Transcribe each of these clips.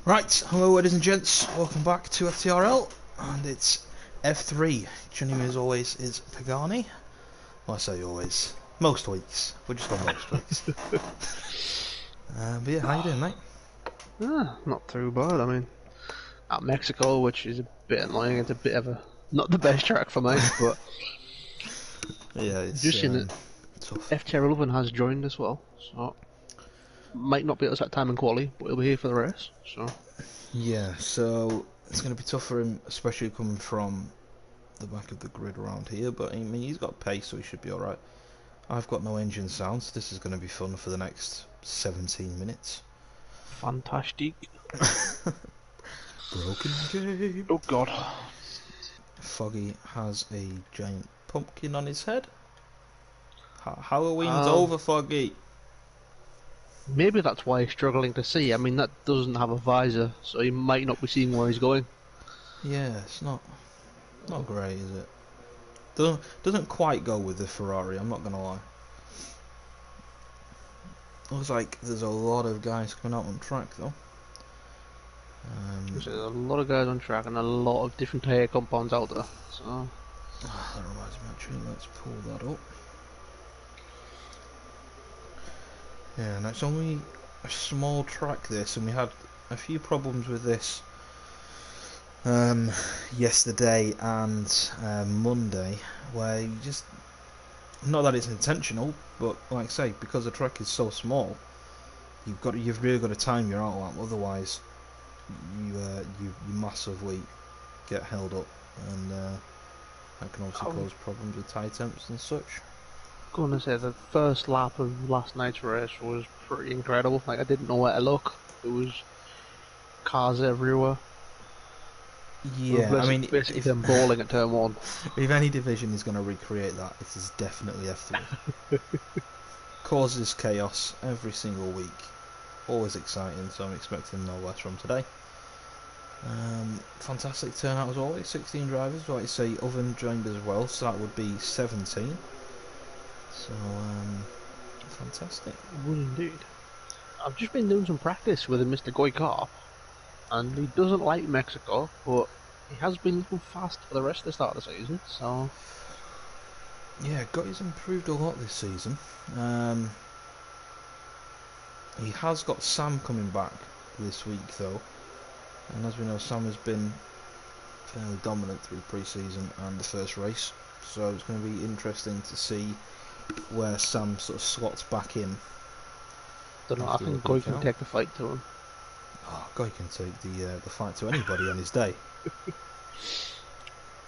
Right, hello ladies and gents, welcome back to FTRL, and it's F3. Joining me as always is Pagani. Well, I say always. Most weeks. We're just on most weeks. But yeah, how you doing, mate? Not too bad. I mean, at Mexico, which is a bit annoying. It's a bit of a not the best track for me, but Yeah, it's just in it, tough. FTRL has joined as well, so might not be at that time in quali, but he'll be here for the race. So Yeah, so it's going to be tough for him, especially coming from the back of the grid around here, but I mean, he's got pace, so he should be alright. I've got no engine sounds, this is going to be fun for the next 17 minutes. fantastic. Broken game. Oh God. Foggy has a giant pumpkin on his head. Halloween's Um, over, Foggy. Maybe that's why he's struggling to see. I mean, that doesn't have a visor, so he might not be seeing where he's going. Yeah, it's not great, is it? Doesn't quite go with the Ferrari. I'm not gonna lie. Looks like there's a lot of guys coming out on track though. There's a lot of guys on track and a lot of different tyre compounds out there. So That reminds me actually. Let's pull that up. Yeah, and it's only a small track this, and we had a few problems with this yesterday and Monday, where you just, not that it's intentional, but like I say, because the track is so small, you've really got to time your outlap, otherwise you massively get held up, and that can obviously cause problems with tyre temps and such. gonna say the first lap of last night's race was pretty incredible. Like I didn't know where to look. There was cars everywhere. We Yeah, were I mean, basically them bowling at turn one. if any division is going to recreate that, it is definitely F3. Causes chaos every single week. Always exciting, so I'm expecting no less from today. Fantastic turnout as always, 16 drivers, like you say, Oven joined as well, so that would be 17. So, fantastic. Would indeed. I've just been doing some practice with Mr. Goikar, and he doesn't like Mexico, but he has been looking fast for the rest of the start of the season, so... Yeah, he's improved a lot this season. He has got Sam coming back this week though, and as we know, Sam has been fairly dominant through pre-season and the first race, so it's going to be interesting to see where Sam sort of slots back in. Don't know, I After the think week Goik can out. take the fight to him. Oh, Guy can take the fight to anybody on his day.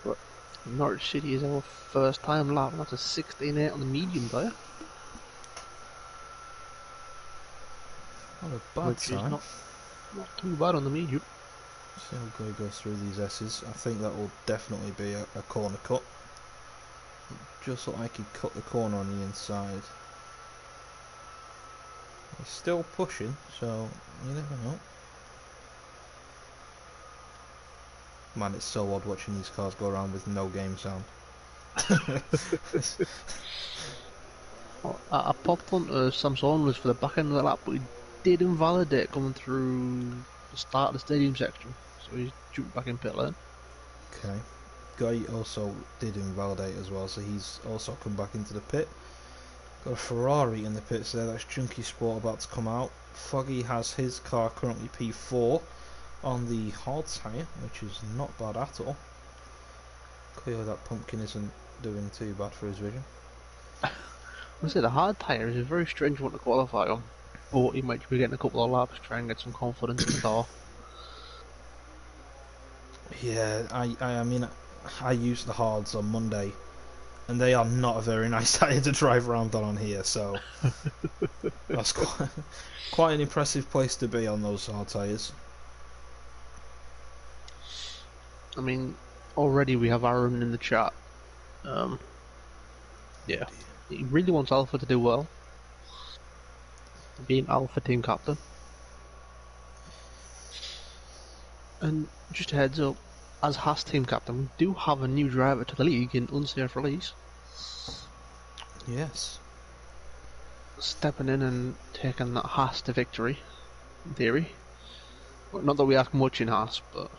But Norwich City is our first time lap, and that's a 16.8 on the medium tyre, Not a bad which is sign. not too bad on the medium. So we'll go through these S's. I think that will definitely be a corner cut. It just looked like he cut the corner on the inside. He's still pushing, so you never know. Man, it's so odd watching these cars go around with no game sound. Well, I popped onto Samson was for the back end of the lap, but he did invalidate coming through the start of the stadium section, so he's jumped back in pit lane. Okay. Guy also did invalidate as well, so he's also come back into the pit. Got a Ferrari in the pits there, that's Junkie Sport about to come out. Foggy has his car currently P4 on the hard tyre, which is not bad at all. Clearly that pumpkin isn't doing too bad for his vision. I say the hard tyre is a very strange one to qualify on, but he might be getting a couple of laps to try and get some confidence in the car. Yeah, I mean, I used the hards on Monday, and they are not a very nice tyre to drive around on here, so that's quite an impressive place to be on those hard tyres. I mean, already we have Aaron in the chat. Yeah, he really wants Alpha to do well, being Alpha team captain. And just a heads up, as Haas team captain, we do have a new driver to the league in unsafe release. Yes. Stepping in and taking that Haas to victory, in theory. Well, not that we ask much in Haas, but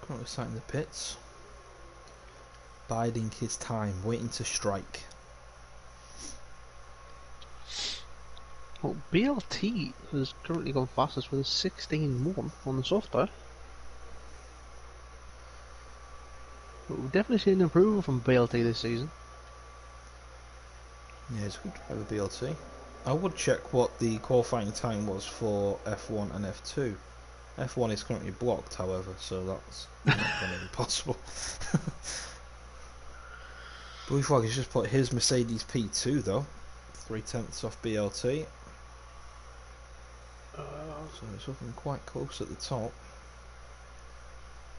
Currently sat in the pits, biding his time, waiting to strike. well, BLT has currently gone fastest with a 16-1 on the soft tire. But we've definitely seen an improvement from BLT this season. Yeah, it's a good driver, BLT. I would check what the qualifying time was for F1 and F2. F1 is currently blocked, however, so that's not going to be possible. Blue Flag has just put his Mercedes P2 though, 3/10 off BLT, so it's looking quite close at the top.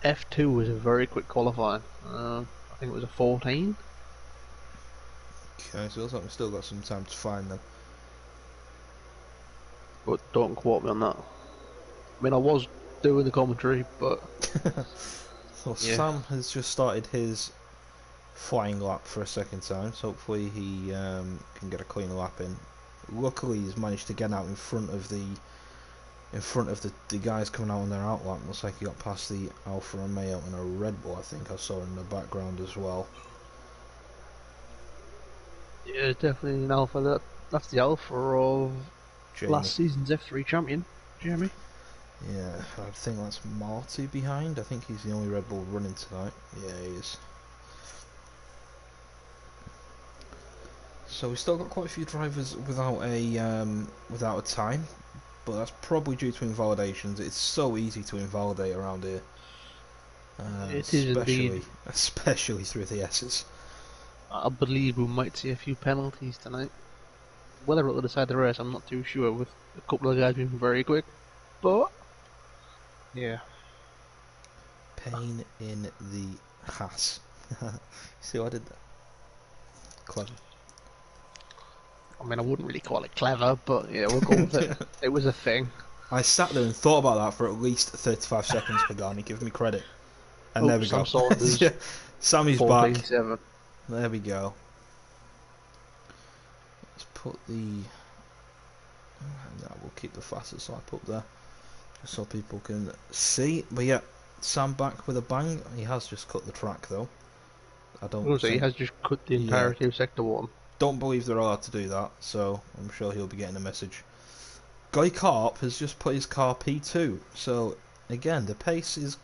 F2 was a very quick qualifying. I think it was a 14. Okay, so it looks like we've still got some time to find them. But don't quote me on that. I mean, I was doing the commentary, but Well, yeah. Sam has just started his flying lap for a second time, so hopefully he can get a clean lap in. Luckily, he's managed to get out in front of the guys coming out on their out lap. Looks like he got past the Alfa Romeo and a Red Bull. I think I saw in the background as well. Yeah, it's definitely an alpha. That's the alpha of Jamie. last season's F3 champion, Jeremy. Yeah, I think that's Marty behind. I think he's the only Red Bull running tonight. Yeah, he is. So we've still got quite a few drivers without a time, but that's probably due to invalidations. It's so easy to invalidate around here, It is indeed. especially through the S's. I believe we might see a few penalties tonight. Whether it'll decide the race, I'm not too sure, with a couple of guys being very quick. But, yeah. Pain in the ass. See what I did there? Clever. I mean, I wouldn't really call it clever, but yeah, we'll go with it. It was a thing. I sat there and thought about that for at least 35 seconds, Pagani. Give me credit. And there we Sam go. Saunders, Yeah, Sammy's back. 14-7. There we go. Let's put the... No, we'll keep the fastest lap up there, just so people can see. But yeah, Sam back with a bang. He has just cut the track though. I don't Also, he think, has just cut the entirety of Sector 1. don't believe they're allowed to do that, so I'm sure he'll be getting a message. Guy Carp has just put his car P2, so again the pace is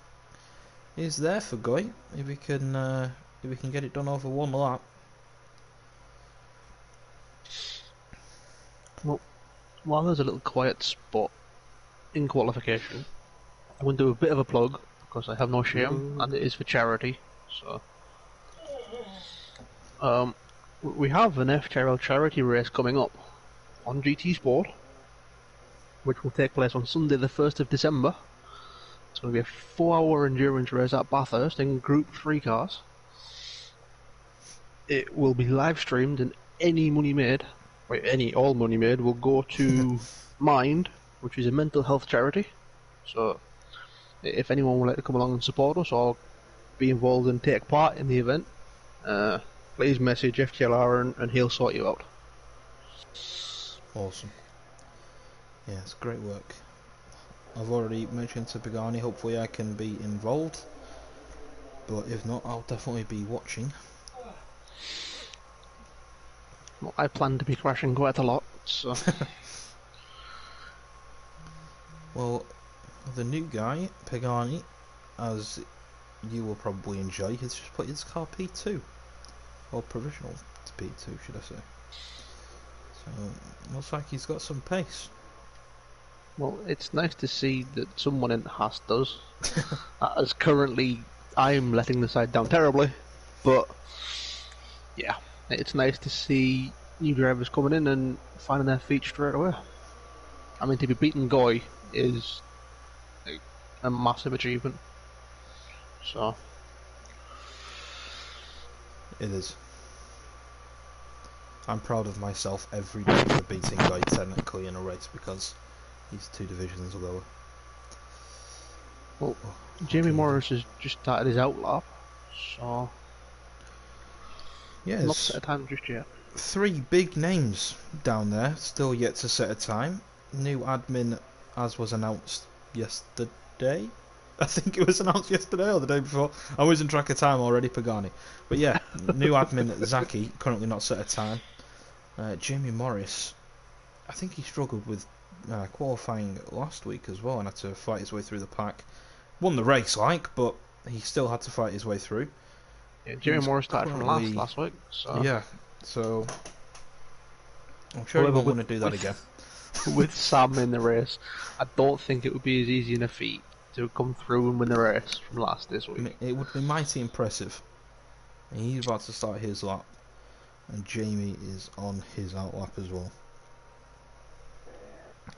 there for Guy if he can get it done over one lap. Well, while there's a little quiet spot in qualification, I'm going to do a bit of a plug, because I have no shame, and it is for charity. So, we have an FTRL charity race coming up on GT Sport, which will take place on Sunday the 1st of December. It's going to be a 4-hour endurance race at Bathurst in Group 3 cars. It will be live streamed, and all money made will go to Mind, which is a mental health charity. So, if anyone would like to come along and support us or be involved and take part in the event, please message FTLR and he'll sort you out. Awesome. Yeah, it's great work. I've already mentioned to Pagani, hopefully I can be involved, but if not, I'll definitely be watching. Well, I plan to be crashing quite a lot, so... Well, the new guy, Pagani, as you will probably enjoy, has just put his car P2, or provisional to P2 should I say. So, looks like he's got some pace. Well, it's nice to see that someone in Haas does. As currently, I'm letting the side down terribly, but yeah, it's nice to see new drivers coming in and finding their feet straight away. I mean, to be beating Goy is a massive achievement. So it is. I'm proud of myself every day for beating Guy technically in a race because he's 2 divisions lower. Well, Jamie Morris has just started his outlap, so yes, not set a time just yet. 3 big names down there, still yet to set a time. New admin as was announced yesterday. I think it was announced yesterday or the day before. I'm losing track of time already, Pagani. But yeah, new admin Zaki, currently not set a time. Jamie Morris, I think he struggled with qualifying last week as well and had to fight his way through the pack. Won the race, but he still had to fight his way through. Yeah, Jerry Moore started from last week, so yeah, so I'm sure he however, won't want to do that again. With Sam in the race, I don't think it would be as easy in a feat to come through and win the race from this week. I mean, it would be mighty impressive. And he's about to start his lap, and Jamie is on his out lap as well.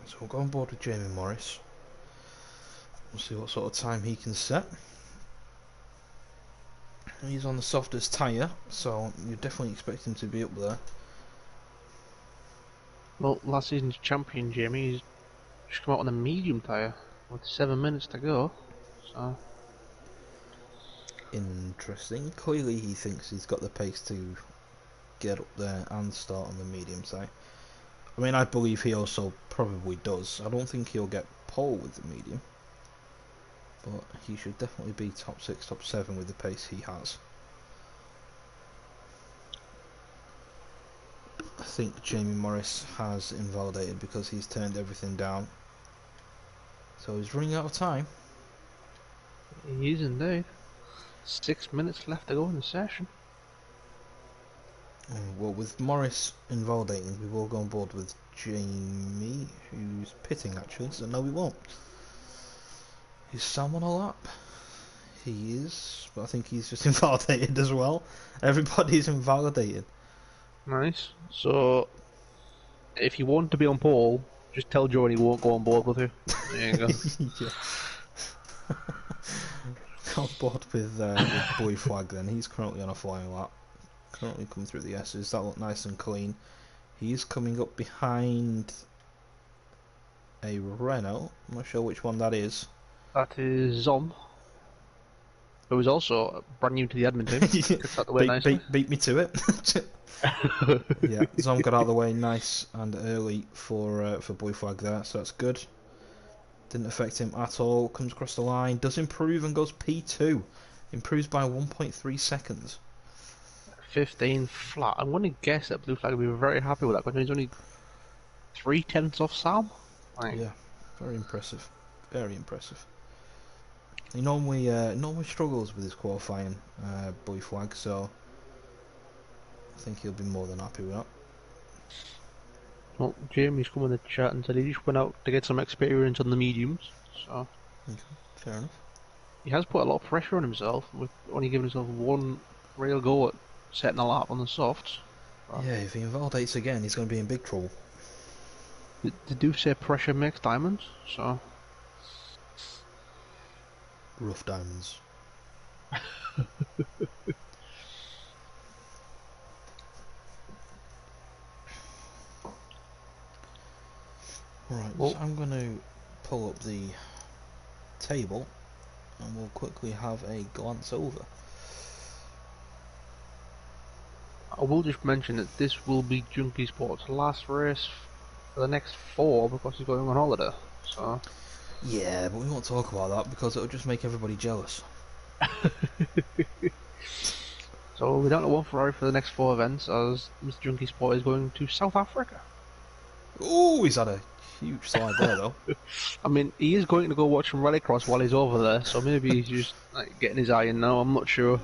So we'll go on board with Jamie Morris. We'll see what sort of time he can set. He's on the softest tyre, so you definitely expect him to be up there. Well, last season's champion Jamie, just come out on a medium tyre with 7 minutes to go. So interesting. Clearly, he thinks he's got the pace to get up there and start on the medium side. I mean, I believe he also probably does. I don't think he'll get pole with the medium, but he should definitely be top 6, top 7 with the pace he has. I think Jamie Morris has invalidated because he's turned everything down. So he's running out of time. he is indeed. 6 minutes left to go in the session. Well, with Morris invalidating, we will go on board with Jamie, who's pitting actually, so no we won't. Is Sam on a lap? He is, but I think he's just invalidated as well. Everybody's invalidated. Nice. So, if you want to be on pole, just tell Joe and he won't go on board with you. There you go. Yeah. On board with Boy Flag then. He's currently on a flying lap. Currently coming through the S's. That looked nice and clean. He's coming up behind a Renault. I'm not sure which one that is. That is Zom, who is also brand new to the admin team. Beat me to it. Yeah, Zom got out of the way nice and early for Boy Flag there, so that's good. Didn't affect him at all. Comes across the line, does improve and goes P2. Improves by 1.3 seconds. 15 flat. I'm going to guess that Blue Flag will be very happy with that because he's only 3/10 off Sam. Yeah, very impressive. Very impressive. He normally struggles with his qualifying, Boy Flag, so I think he'll be more than happy with that. Well, Jamie's come in the chat and said he just went out to get some experience on the mediums, so Okay, fair enough. he has put a lot of pressure on himself with only giving himself one real go at setting a lap on the softs. Yeah, if he invalidates again, he's going to be in big trouble. They do say pressure makes diamonds, so Rough diamonds. Right, well, so I'm going to pull up the table and we'll quickly have a glance over. I will just mention that this will be Junkie Sport's last race for the next 4 because he's going on holiday. So Yeah, but we won't talk about that because it'll just make everybody jealous. So we don't know what Ferrari for the next 4 events as Mr. Junkie Sport is going to South Africa. Oh, he's had a huge slide there though. I mean, he is going to go watch some rallycross while he's over there, so maybe he's just getting his eye in now, I'm not sure.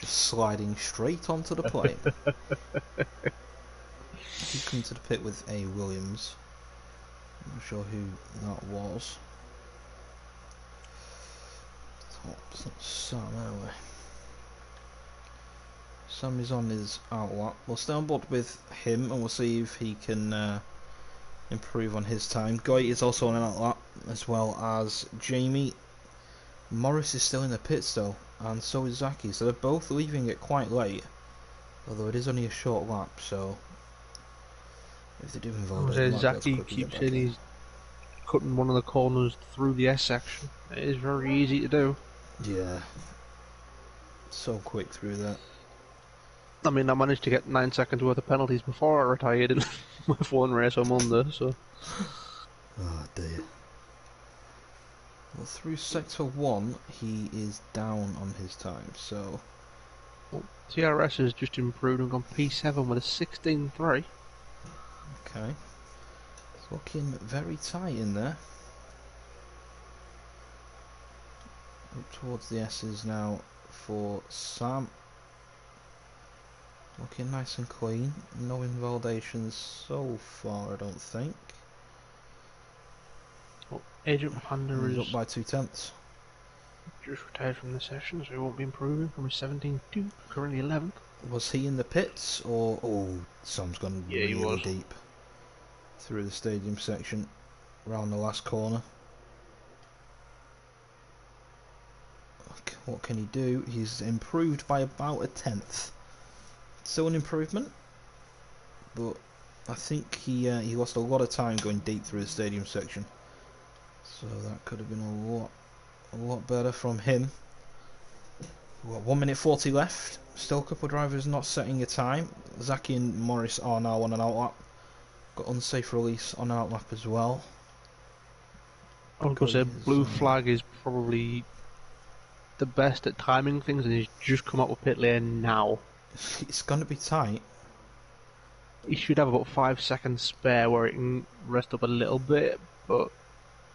Just sliding straight onto the plane. He come to the pit with a Williams. I'm not sure who that was. It's not Sam anyway. Sam is on his out lap. We'll stay on board with him and we'll see if he can improve on his time. Goy is also on an out lap as well as Jamie. Morris is still in the pits though, and so is Zaki, so they're both leaving it quite late. Although it is only a short lap, so if they do invalidate, Zaki keeps saying he's cutting one of the corners through the S section. It is very easy to do. Yeah. So quick through that. I mean, I managed to get 9 seconds worth of penalties before I retired in my 1 race on Monday, so. Oh dear. Well, through sector 1, he is down on his time, so... Well, TRS has just improved and gone P7 with a 16.3. Okay. It's looking very tight in there. Up towards the S's now for Sam. Looking nice and clean. No invalidations so far, I don't think. Well, Agent Panda He's up is by 2/10. just retired from the session, so he won't be improving from his 17.2, currently 11th. Was he in the pits, or... Oh, Sam's gone Yeah, he really was. deep. Through the stadium section. Round the last corner. What can he do? He's improved by about 1/10. Still an improvement, but I think he lost a lot of time going deep through the stadium section, so that could have been a lot better from him. We've got 1 minute 40 left. Still a couple of drivers not setting a time. Zaki and Morris are now on an outlap. Got unsafe release on an outlap as well. I was going to say, Blue Flag is probably the best at timing things, and he's just come up with pit lane now. It's going to be tight. He should have about 5 seconds spare where he can rest up a little bit, but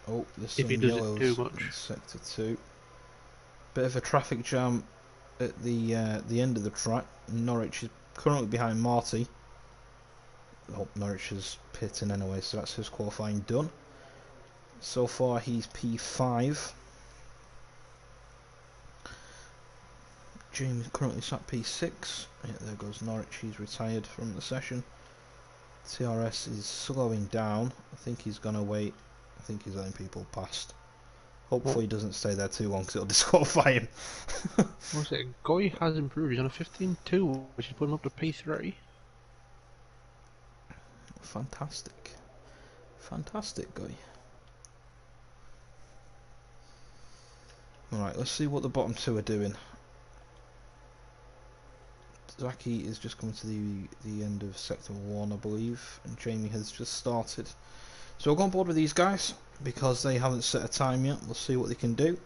Oh, there's if some he does it yellows too much. in sector 2. Bit of a traffic jam at the end of the track. Norwich is currently behind Marty. Oh, Norwich is pitting anyway, so that's his qualifying done. So far he's P5. James currently sat P6. Yeah, there goes Norwich, he's retired from the session. TRS is slowing down. I think he's going to wait. I think he's letting people past. Hopefully he doesn't stay there too long because it'll disqualify him. What's it? Goy has improved. He's on a 15.2, which is putting him up to P3. Fantastic. Fantastic guy. Alright, let's see what the bottom two are doing. Zaki is just coming to the end of sector 1, I believe, and Jamie has just started. So we'll go on board with these guys because they haven't set a time yet. We'll see what they can do.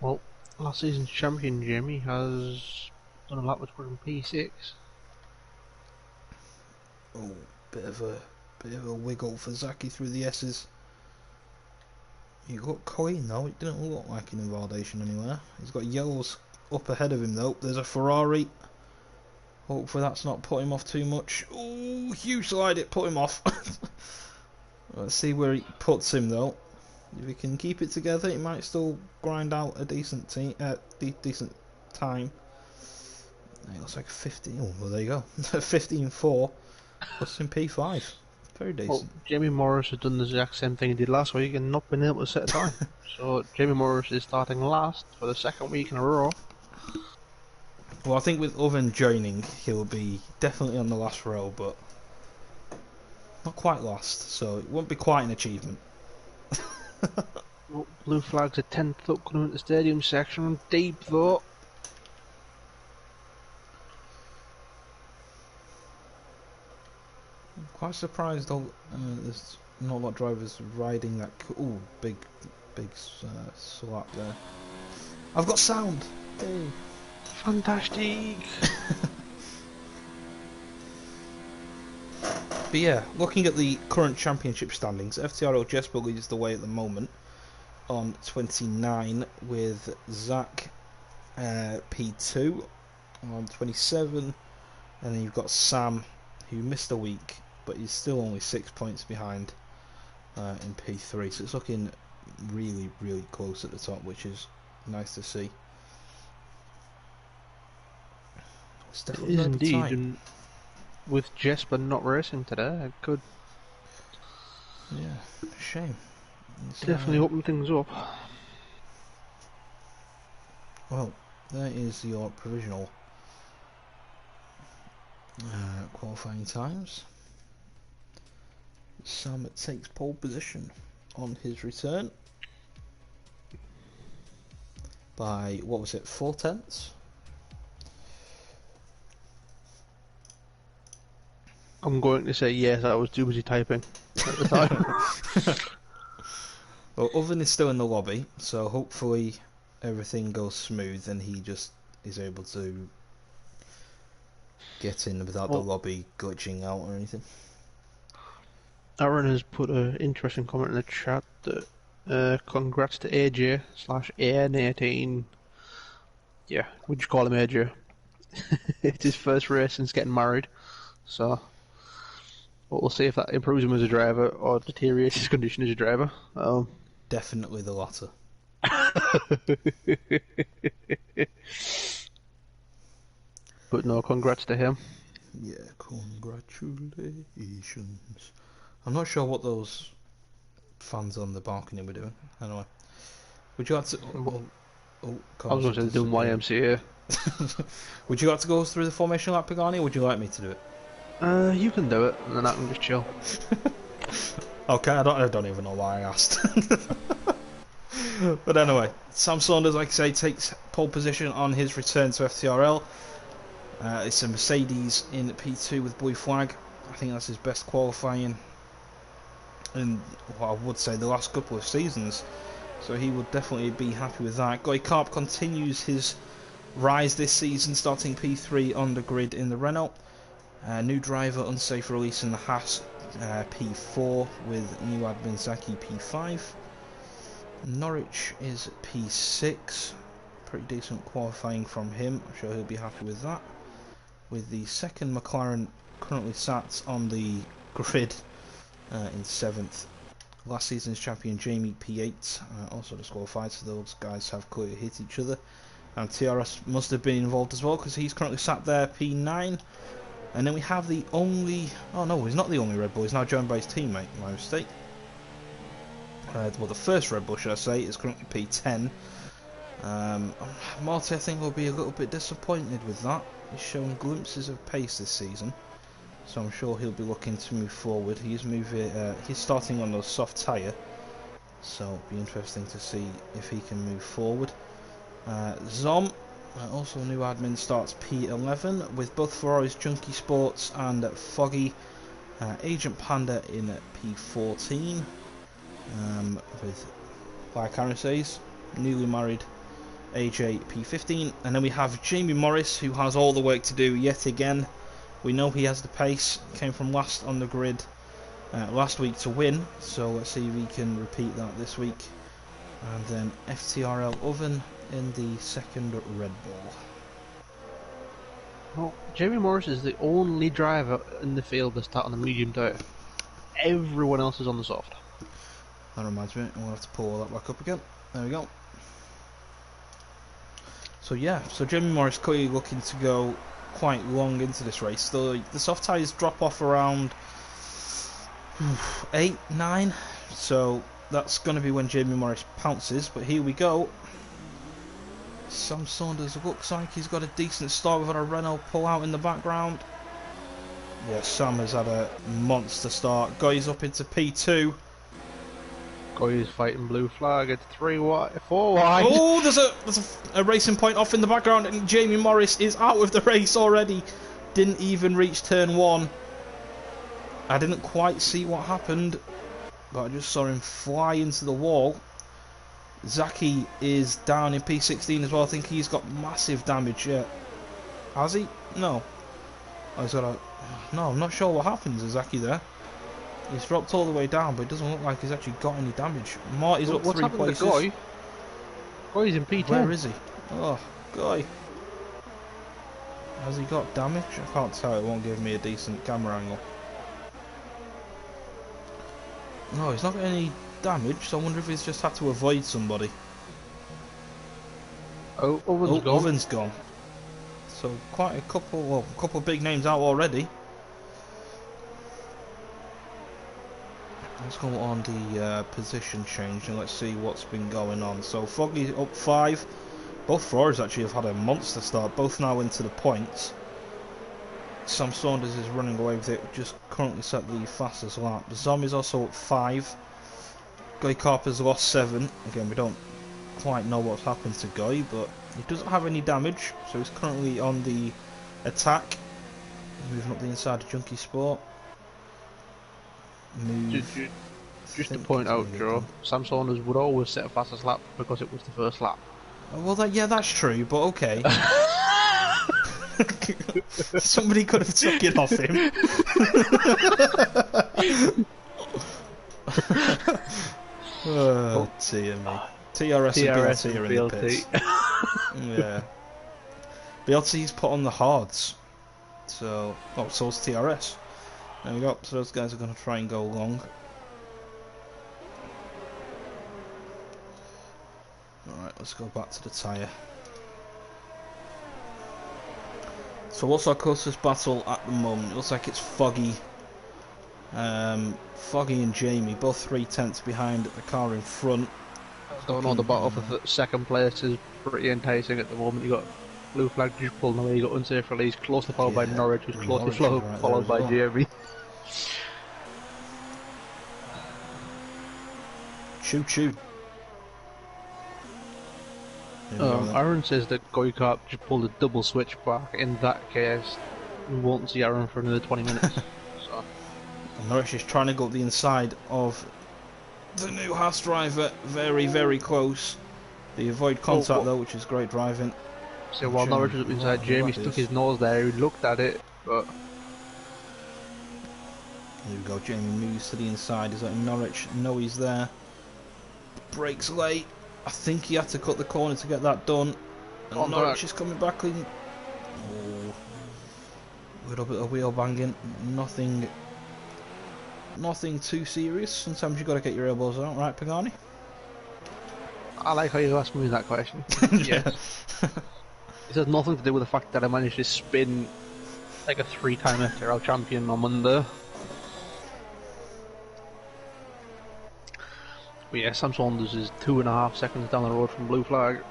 Well, last season's champion Jamie has done a lap with P6. Oh, bit of a wiggle for Zaki through the S's. He got clean though. It didn't look like an invalidation anywhere. He's got yellows up ahead of him though. There's a Ferrari. Hopefully that's not put him off too much. Oh, huge slide, it put him off. Let's see where he puts him though. If he can keep it together, he might still grind out a decent decent time. It looks like 15. Oh, well there you go. 15.4 plus in P5. Very decent. Well, Jamie Morris has done the exact same thing he did last week and not been able to set a time. So Jamie Morris is starting last for the second week in a row. Well, I think with Oven joining, he'll be definitely on the last row, but not quite last, so it won't be quite an achievement. Well, Blue Flag's a 10th up coming into the stadium section, deep though. I'm quite surprised though, there's not a lot of drivers riding that. Ooh, big slap there. I've got sound! Hey. Fantastic! But yeah, looking at the current championship standings, FTRL Jesper leads the way at the moment on 29, with Zach P2 on 27, and then you've got Sam, who missed a week, but he's still only 6 points behind in P3, so it's looking really, really close at the top, which is nice to see. It's definitely It is going to be indeed, tight. and with Jesper not racing today, it could Yeah, shame. It's, definitely open things up. well, there is your provisional qualifying times. Sam takes pole position on his return by, what was it, 4/10? I'm going to say yes, I was too busy typing at the time. Well, Oven is still in the lobby, so hopefully everything goes smooth and he just is able to get in without the Well, lobby glitching out or anything. Aaron has put an interesting comment in the chat that congrats to AJ slash AN18. Yeah, we just call him AJ. It's his first race since getting married, so we'll see if that improves him as a driver or deteriorates his condition as a driver. Definitely the latter. But no, congrats to him. Yeah, congratulations. I'm not sure what those fans on the balcony were doing. Anyway, would you like to? I was Cars going have to say doing disappeared. YMCA. Would you like to go through the formation lap, Pagani, or would you like me to do it? You can do it, and then I can just chill. Okay, I don't even know why I asked. But anyway, Sam Saunders, like I say, takes pole position on his return to FTRL. It's a Mercedes in P2 with blue flag. I think that's his best qualifying in what I would say the last couple of seasons. So he would definitely be happy with that. Guy Carp continues his rise this season, starting P3 on the grid in the Renault. New driver, unsafe release in the Haas, P4 with new admin Zaki P5. Norwich is P6. Pretty decent qualifying from him. I'm sure he'll be happy with that. With the second McLaren currently sat on the grid in 7th. Last season's champion Jamie P8 also disqualified, so those guys have clearly hit each other. And TRS must have been involved as well because he's currently sat there P9. And then we have the only... Oh no, he's not the only Red Bull, he's now joined by his teammate, my mistake. Well, the first Red Bull, should I say, is currently P10. Marty, I think, will be a little bit disappointed with that. He's shown glimpses of pace this season, so I'm sure he'll be looking to move forward. He's starting on a soft tyre, so it'll be interesting to see if he can move forward. Zom, also a new admin, starts P11 with both Ferraris, Junkie Sports and Foggy. Agent Panda in P14 with, like Aaron says, newly married AJ P15. And then we have Jamie Morris, who has all the work to do yet again. We know he has the pace, came from last on the grid last week to win, so let's see if we can repeat that this week. And then FTRL Oven in the second Red Bull. Well, Jamie Morris is the only driver in the field to start on the medium tyre. Everyone else is on the soft. That reminds me, we'll have to pull all that back up again. There we go. So yeah, so Jamie Morris clearly looking to go quite long into this race. The soft tyres drop off around 8, 9, so that's going to be when Jamie Morris pounces. But here we go. Sam Saunders looks like he's got a decent start. We've got a Renault pull out in the background. Yeah, Sam has had a monster start. Goes up into P2. Guys fighting blue flag at 3 wide, 4 wide. Oh, there's a racing point off in the background, and Jamie Morris is out of the race already. Didn't even reach turn 1. I didn't quite see what happened, but I just saw him fly into the wall. Zaki is down in P16 as well. I think he's got massive damage yet. Has he? No. Oh, he's got a... No, I'm not sure what happened to Zaki there. He's dropped all the way down, but it doesn't look like he's actually got any damage. Marty's up What's 3 places. What's happened to Guy? Guy's in P10. Where is he? Oh, Guy. Has he got damage? I can't tell. It won't give me a decent camera angle. No, he's not got any damage, so I wonder if he's just had to avoid somebody. Oh, Oven's gone. Oven's gone. So quite a couple of big names out already. Let's go on the position change and let's see what's been going on. So Foggy up 5. Both Ferraris actually have had a monster start, both now into the points. Sam Saunders is running away with it, just currently set the fastest lap. Zom is also up 5. Guy Carper's lost 7. Again, we don't quite know what's happened to Guy, but he doesn't have any damage, so he's currently on the attack. Moving up the inside of Junkie Sport. Move. Just to think point it's going out, to get Joe, done. Sam Saunders would always set a fastest lap because it was the first lap. Well, yeah, that's true, but okay. Somebody could have took it off him. Oh, dear me. TRS and TRS BLT and are in the BLT. pits. Yeah. BLT's put on the hards. So, so's TRS. There we go. So those guys are going to try and go long. Alright, let's go back to the tyre. So what's our closest battle at the moment? It looks like it's Foggy. Foggy and Jamie, both 3/10 behind the car in front. I don't know, the battle for second place is pretty enticing at the moment. You got blue flag just pulling away, you got unsafe release, closely followed by Norwich, who's closely Norwich is right there followed as by well. Jamie. Choo choo. Aaron says that Goikart just pulled a double switch back. In that case, we won't see Aaron for another 20 minutes. So. And Norwich is trying to go up the inside of the new Haas driver. Very, very close. They avoid contact though, which is great driving. So while Norwich was up inside, Jamie stuck his nose there, he looked at it, but... Here we go, Jamie moves to the inside. He's letting Norwich know he's there. Brakes late. I think he had to cut the corner to get that done. And Norwich is coming back clean. Oh. A little bit of wheel banging. Nothing too serious. Sometimes you've got to get your elbows out, right, Pagani? I like how you asked me that question. Yes. It has nothing to do with the fact that I managed to spin like a 3-time FTRL champion on Monday. But yeah, Sam Saunders is 2.5 seconds down the road from blue flag.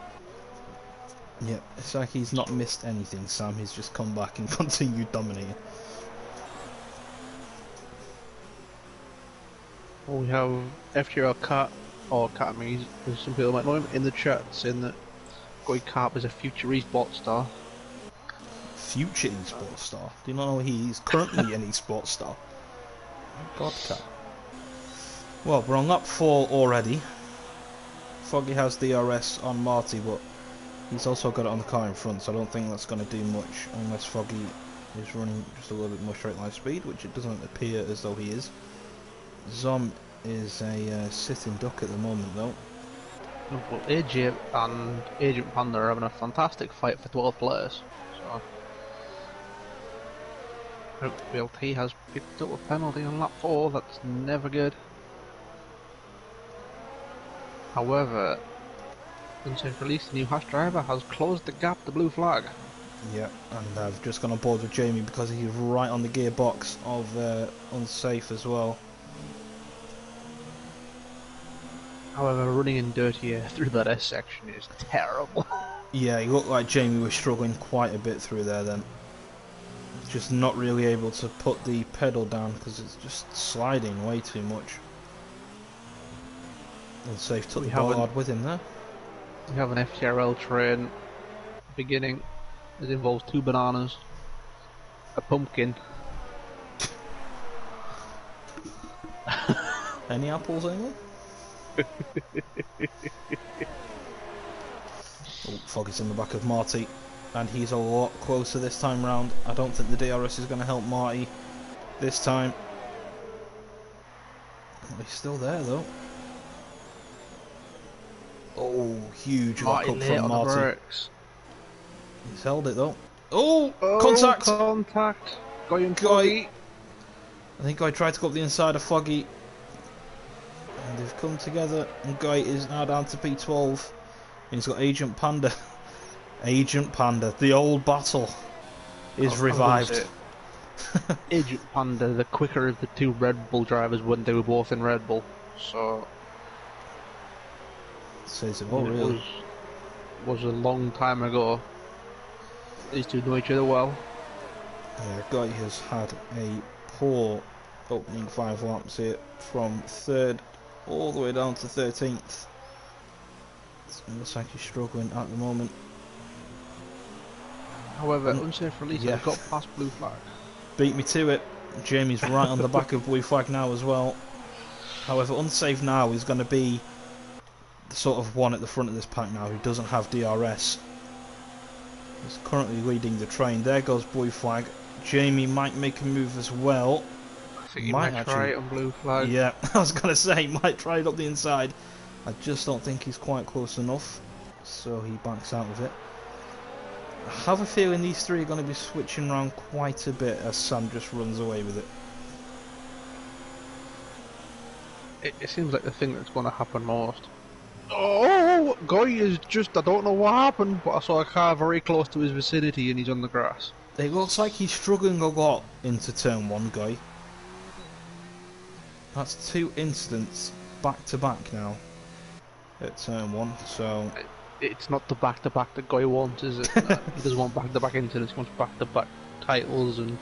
Yep, it's like he's not missed anything, Sam. He's just come back and continued dominating. Well, we have FTRL Cat, or Catamies, as some people might know him, in the chat saying that Goy Carp is a future esports star. Future esports star? Do you not know he's currently an esports star? God, Cat. Well, we're on lap 4 already. Foggy has DRS on Marty, but he's also got it on the car in front, so I don't think that's going to do much unless Foggy is running just a little bit more straight line speed, which it doesn't appear as though he is. Zom is a sitting duck at the moment, though. Well, AJ and Agent Panda are having a fantastic fight for 12th place. So, BLT has picked up a penalty on lap 4. That's never good. However, unsafe release, the new Haas driver has closed the gap to blue flag. Yeah, and I've just gone on board with Jamie because he's right on the gearbox of unsafe as well. However, running in dirty air through that S section is terrible. Yeah, it looked like Jamie was struggling quite a bit through there then. Just not really able to put the pedal down because it's just sliding way too much. Unsafe took the bollard with him there. We have an FTRL train beginning. It involves 2 bananas, a pumpkin. Any apples, anyone? Oh, Foggy's in the back of Marty, and he's a lot closer this time round. I don't think the DRS is going to help Marty this time. He's still there though. Oh, huge lock up from Marty. He's held it though. Oh, contact! Contact! Foggy. I think I tried to go up the inside of Foggy. And they've come together, and Guy is now down to P12. And he's got Agent Panda. Agent Panda, the old battle is revived. Agent Panda, the quicker of the 2 Red Bull drivers when they were both in Red Bull. So says it all really. Was a long time ago. These two know each other well. Yeah, Guy has had a poor opening 5 laps here, from 3rd all the way down to 13th. It looks like he's struggling at the moment. However, unsafe release has got past blue flag. Beat me to it. Jamie's right on the back of blue flag now as well. However, unsafe now is going to be the sort of one at the front of this pack now who doesn't have DRS. He's currently leading the train. There goes Boy Flag. Jamie might make a move as well. I think he might try it on blue flag. Yeah, I was going to say, he might try it up the inside. I just don't think he's quite close enough. So he backs out of it. I have a feeling these three are going to be switching around quite a bit as Sam just runs away with it. It seems like the thing that's going to happen most. Oh, guy is just, I don't know what happened, but I saw a car very close to his vicinity and he's on the grass. It looks like he's struggling a lot into turn one, guy. That's 2 incidents back to back now at turn one, so... It's not the back-to-back that Guy wants, is it? He doesn't want back-to-back incidents, he wants back-to-back titles and...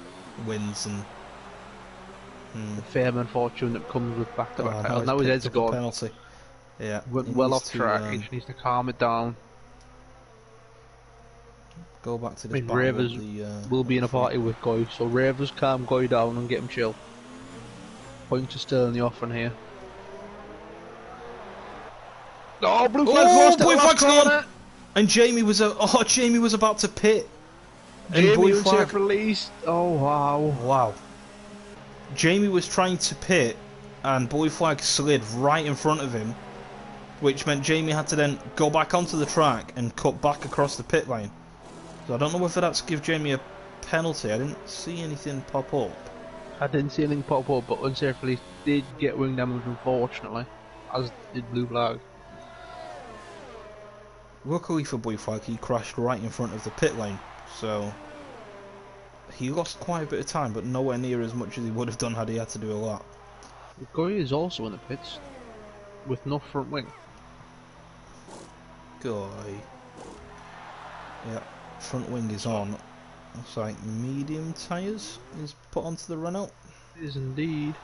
wins and... the fame and fortune that comes with back-to-back titles. Now his head's gone. gone. Penalty. Yeah. Went well off track, he just needs to calm it down. Go back to I this mean, Ravers will be in a party with Guy, so Ravers calm Guy down and get him chill. Points are still in the offing here. Oh, blue flag's lost it, Blue flag's corner. gone! And Jamie was Jamie was about to pit. Jamie was safe released. Oh wow. Wow. Jamie was trying to pit and Boy Flag slid right in front of him, which meant Jamie had to then go back onto the track and cut back across the pit lane. So I don't know whether that's give Jamie a penalty. I didn't see anything pop up. I didn't see anything pop up, but unsafe release did get wing damage unfortunately, as did blue flag. Luckily for Boy Flag, he crashed right in front of the pit lane, so he lost quite a bit of time, but nowhere near as much as he would have done had he had to do a lot. Guy is also in the pits, with no front wing. Guy. Yeah, front wing is on. Looks like medium tyres is put onto the run out. It is indeed.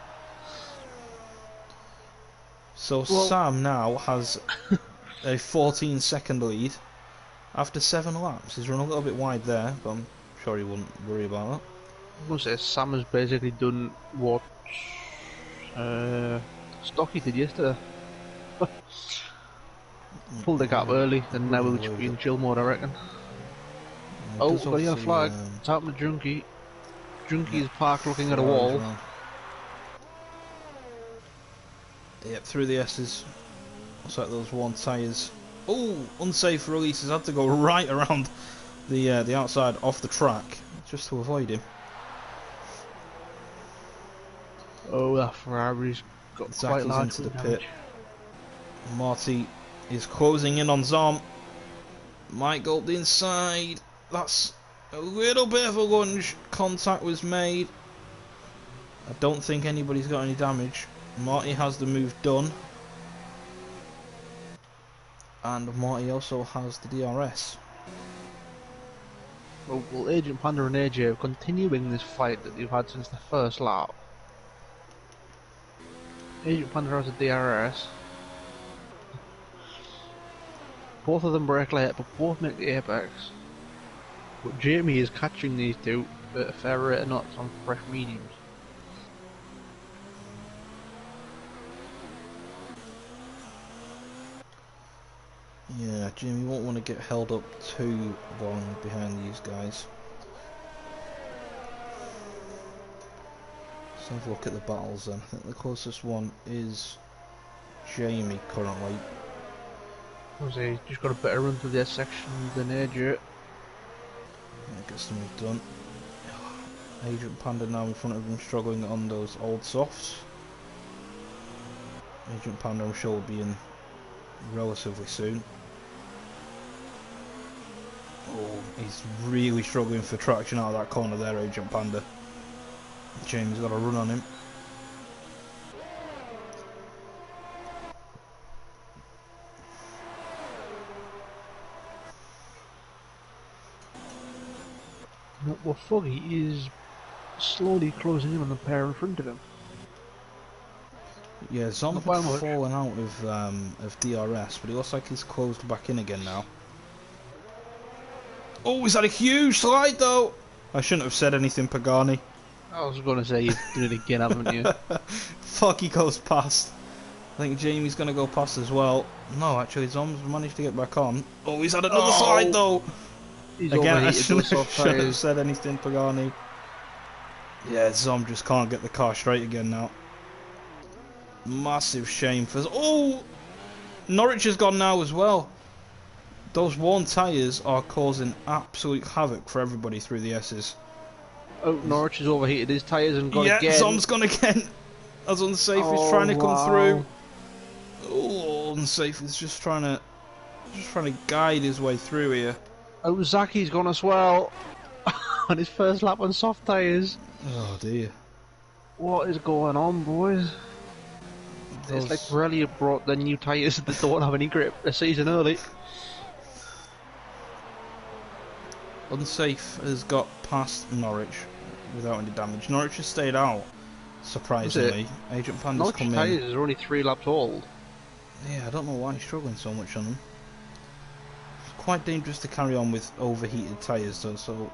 So Sam now has a 14-second lead after 7 laps. He's run a little bit wide there, but I'm sure he wouldn't worry about that. I must say, Sam has basically done what Stocky did yesterday. Pulled the gap early, and now we'll just be in chill mode, I reckon. Oh, got a yellow flag. It's happened to Junkie. Junkie is parked looking at a wall. Yep, through the S's. Looks like those one tyres. Oh, unsafe releases. Had to go right around the outside off the track just to avoid him. Oh, that Ferrari's got quite large into the damage. pit. Marty is closing in on Zom. Might go up the inside. That's a little bit of a lunge. Contact was made. I don't think anybody's got any damage. Marty has the move done. And Marty also has the DRS. Well, Agent Panda and AJ are continuing this fight that they've had since the first lap. Agent Panda has a DRS. Both of them brake late, but both make the apex. But Jamie is catching these two at a fair rate of knots on fresh mediums. Yeah, Jamie won't want to get held up too long behind these guys. Let's have a look at the battles then. I think the closest one is Jamie currently. He's just got a better run through this section than AJ. Yeah, gets the move done. Agent Panda now in front of him, struggling on those old softs. Agent Panda I'm sure will be in relatively soon. Oh, he's really struggling for traction out of that corner there, Agent Panda. Jamie's got a run on him. Well, Foggy is slowly closing in on the pair in front of him. Yeah, Zom had fallen out of DRS, but it looks like he's closed back in again now. Oh, he's had a huge slide though! I shouldn't have said anything, Pagani. I was going to say you've done it again, haven't you? Fuck, he goes past. think Jamie's going to go past as well. No, actually, Zom's managed to get back on. Oh, he's had another slide Oh, though. he's Again, I overheated those soft shouldn't have tyres. said anything, Pagani. Yeah, Zom just can't get the car straight again now. Massive shame for... Oh! Norwich has gone now as well. Those worn tyres are causing absolute havoc for everybody through the S's. Oh, Norwich has overheated his tyres and gone Yeah, again. Zom's gone again. As Unsafe is Oh, trying to come through. wow. Oh, Unsafe is just trying to guide his way through here. Oh, Zaki's gone as well. On his first lap on soft tyres. Oh dear. What is going on, boys? It's like Pirelli have brought the new tyres that don't have any grip a season early. Unsafe has got past Norwich without any damage. Norwich has stayed out, surprisingly. Agent Panda's Norwich come in. tyres are only 3 laps old. Yeah, I don't know why he's struggling so much on them. It's quite dangerous to carry on with overheated tyres though, so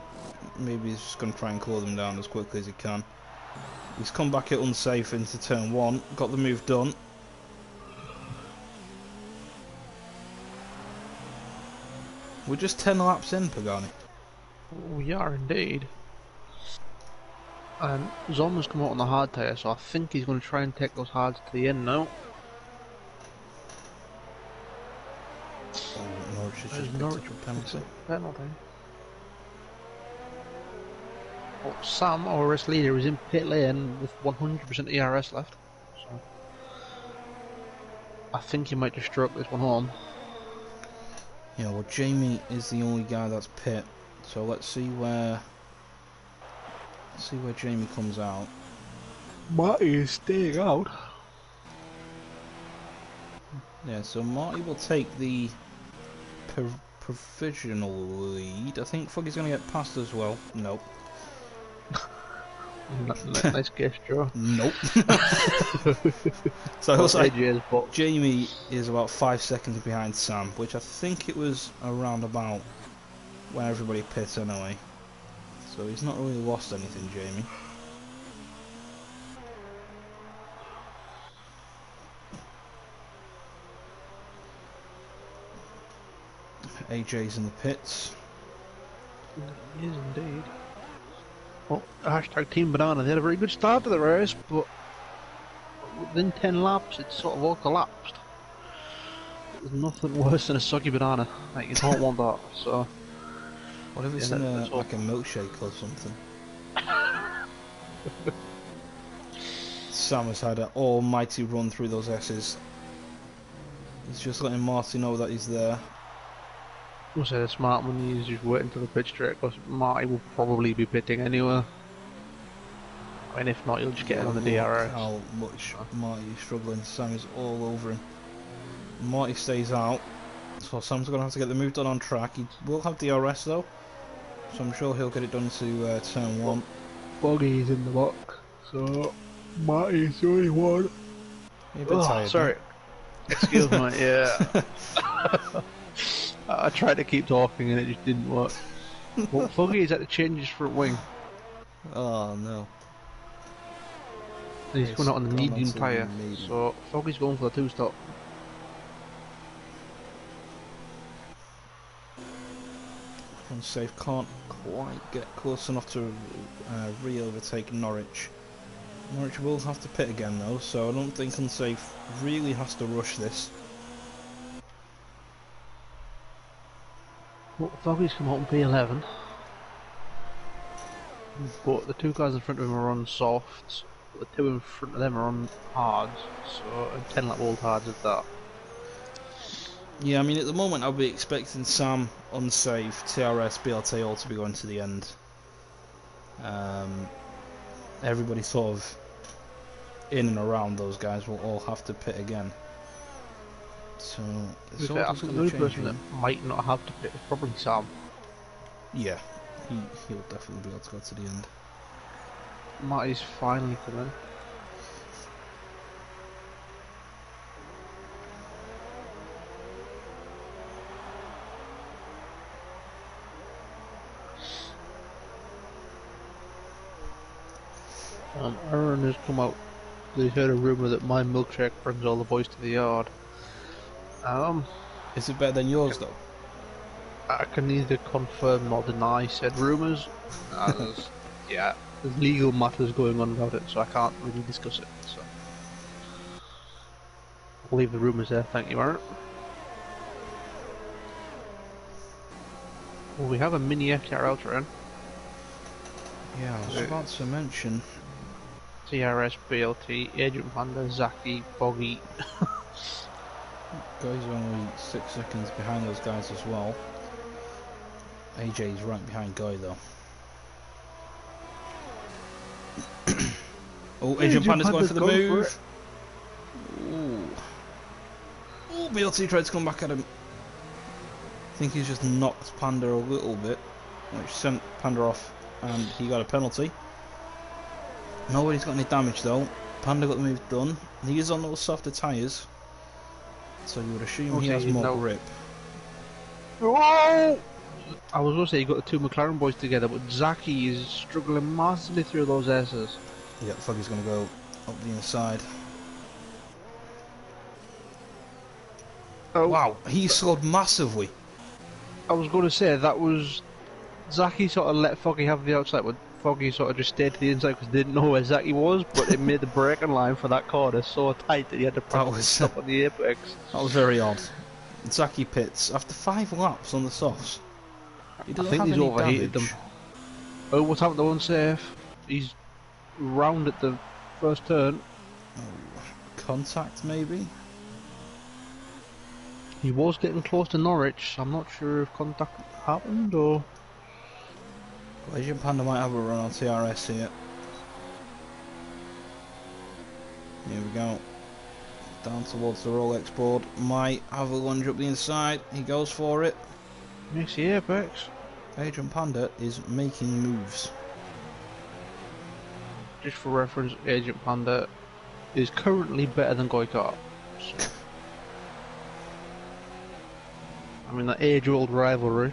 maybe he's just going to try and cool them down as quickly as he can. He's come back at Unsafe into turn 1, got the move done. We're just 10 laps in, Pagani. We are indeed. And Zom has come out on the hard tyre, so I think he's going to try and take those hards to the end now. Oh, Norwich has just Norwich picked up a penalty. Penalty. Well, Sam, our race leader, is in pit lane with 100% ERS left. So I think he might just stroke this one home. Yeah, well, Jamie is the only guy that's pit, so let's see where Jamie comes out. Marty is staying out. Yeah, so Marty will take the provisional lead. I think Foggy's going to get past as well. Nope. Nice guess, Joe. Nope. So it looks like AJ's box. Jamie is about 5 seconds behind Sam, which I think it was around about when everybody pit anyway. So he's not really lost anything, Jamie. AJ's in the pits. He is indeed. Well, hashtag Team Banana, they had a very good start to the race, but within 10 laps it sort of all collapsed. There's nothing worse than a soggy banana. Like, you don't want that, so... What if it's in like a milkshake or something? Sam has had an almighty run through those S's. He's just letting Marty know that he's there. I'll say the smart one is just waiting until the pit straight, because Marty will probably be pitting anyway. I mean, if not, he'll just get it on the DRS. How much Marty is struggling. Sam is all over him. Marty stays out, so Sam's going to have to get the move done on track. He will have DRS though, so I'm sure he'll get it done to turn 1. Boggy's in the box, so Marty's the only one. You're a bit tired. Sorry. Excuse me, yeah. I tried to keep talking and it just didn't work. Well, Foggy's had to change his front wing. Oh no. He's It's going out on the gone medium onto the tyre, medium. so Foggy's going for the 2-stop. Unsafe can't quite get close enough to re-overtake Norwich. Norwich will have to pit again though, so I don't think Unsafe really has to rush this. Well, Foggy's come out on P11. But the 2 cars in front of him are on softs, but the 2 in front of them are on hards, so a 10 lap old hards at that. Yeah, I mean at the moment I'll be expecting Sam, Unsafe, TRS, BLT all to be going to the end. Everybody sort of in and around those guys will all have to pit again. So it's all I just think going the to only change. person that might not have to pit is probably Sam. Yeah, he'll definitely be able to go to the end. Matty's finally come in. And Aaron has come out They heard a rumour that my milkshake brings all the boys to the yard. Um, Is it better than yours though? I can neither confirm nor deny said rumours, as yeah, there's legal matters going on about it, so I can't really discuss it. So I'll leave the rumours there. Thank you, Aaron. Well, we have a mini FTRL train. Yeah, I was about to mention. TRS, BLT, Agent Panda, Zaki, Boggy. Guys are only 6 seconds behind those guys as well. AJ's right behind Guy though. Oh, Agent Panda's going for the move. Ooh. Oh, BLT tried to come back at him. I think he's just knocked Panda a little bit, which sent Panda off, and he got a penalty. Nobody's got any damage though. Panda got the move done. He is on those softer tyres, so you would assume he has more grip. Whoa! I was going to say you got the two McLaren boys together, but Zaki is struggling massively through those S's. Yeah, the Foggy's going to go up the inside. Oh. Wow, he slowed massively. I was going to say that was Zaki sort of let Foggy have the outside, but Foggy sort of just stayed to the inside because they didn't know where Zaki was, but it made the braking line for that corner so tight that he had to practically stop on the apex. That was very odd. Zaki pits after 5 laps on the softs. He doesn't I think have he's any overheated damage. them. Oh, what's happened to unsafe? He's round at the first turn. Oh, contact maybe? He was getting close to Norwich. I'm not sure if contact happened or... Well, Asian Panda might have a run on TRS here. Here we go. Down towards the Rolex board. Might have a lunge up the inside. He goes for it. Makes the apex. Agent Panda is making moves. Just for reference, Agent Panda is currently better than Goikart. So. I mean, that age-old rivalry.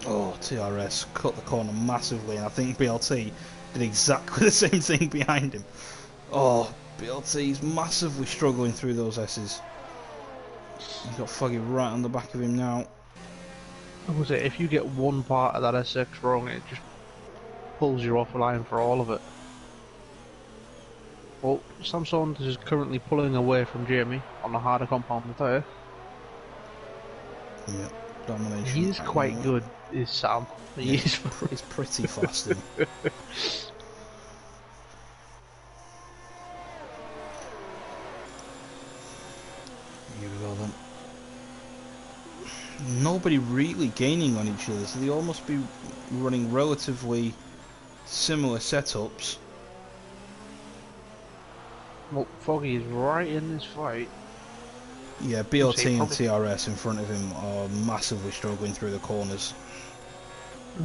Oh, TRS cut the corner massively, and I think BLT did exactly the same thing behind him. Oh, BLT's massively struggling through those S's. He's got Foggy right on the back of him now. I would say, if you get one part of that SX wrong, it just pulls you off the line for all of it. Well, Sam Saunders is currently pulling away from Jamie on the harder compound tyre. Yeah, domination. He is quite good, is Sam. He is. He's pretty fast. Here we go then. Nobody really gaining on each other, so they all must be running relatively similar setups. Well, Foggy is right in this fight. Yeah, BLT and TRS in front of him are massively struggling through the corners.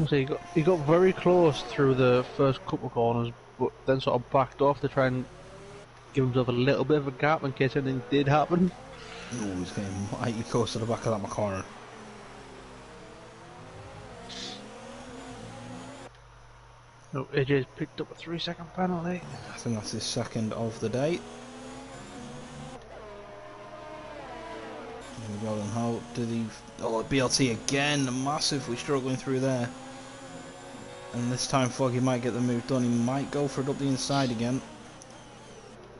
He got very close through the first couple of corners, but then sort of backed off to try and give himself a little bit of a gap in case anything did happen. Oh, he's getting mighty close to the back of that McLaren. No, AJ's picked up a 3-second penalty. I think that's his second of the day. Here we go then. How did he... Oh, BLT again, massively struggling through there. And this time Foggy might get the move done. He might go for it up the inside again.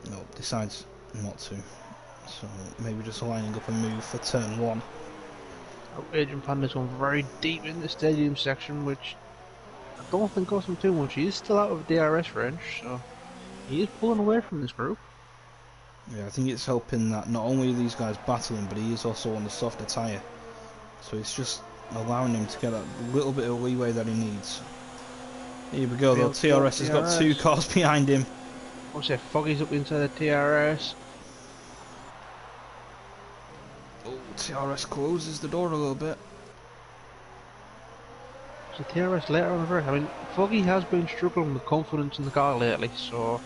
No, decides not to. So maybe just lining up a move for turn 1. Oh, Agent Panda's gone very deep in the stadium section, which I don't think cost him too much. He is still out of DRS range, so he is pulling away from this group. Yeah, I think it's helping that not only are these guys battling, but he is also on the softer tyre. So it's just allowing him to get that little bit of leeway that he needs. Here we go though, TRS has got 2 cars behind him. What's that? Foggy's up inside the TRS. Oh, TRS closes the door a little bit. So TRS later on the race. I mean, Foggy has been struggling with confidence in the car lately, so...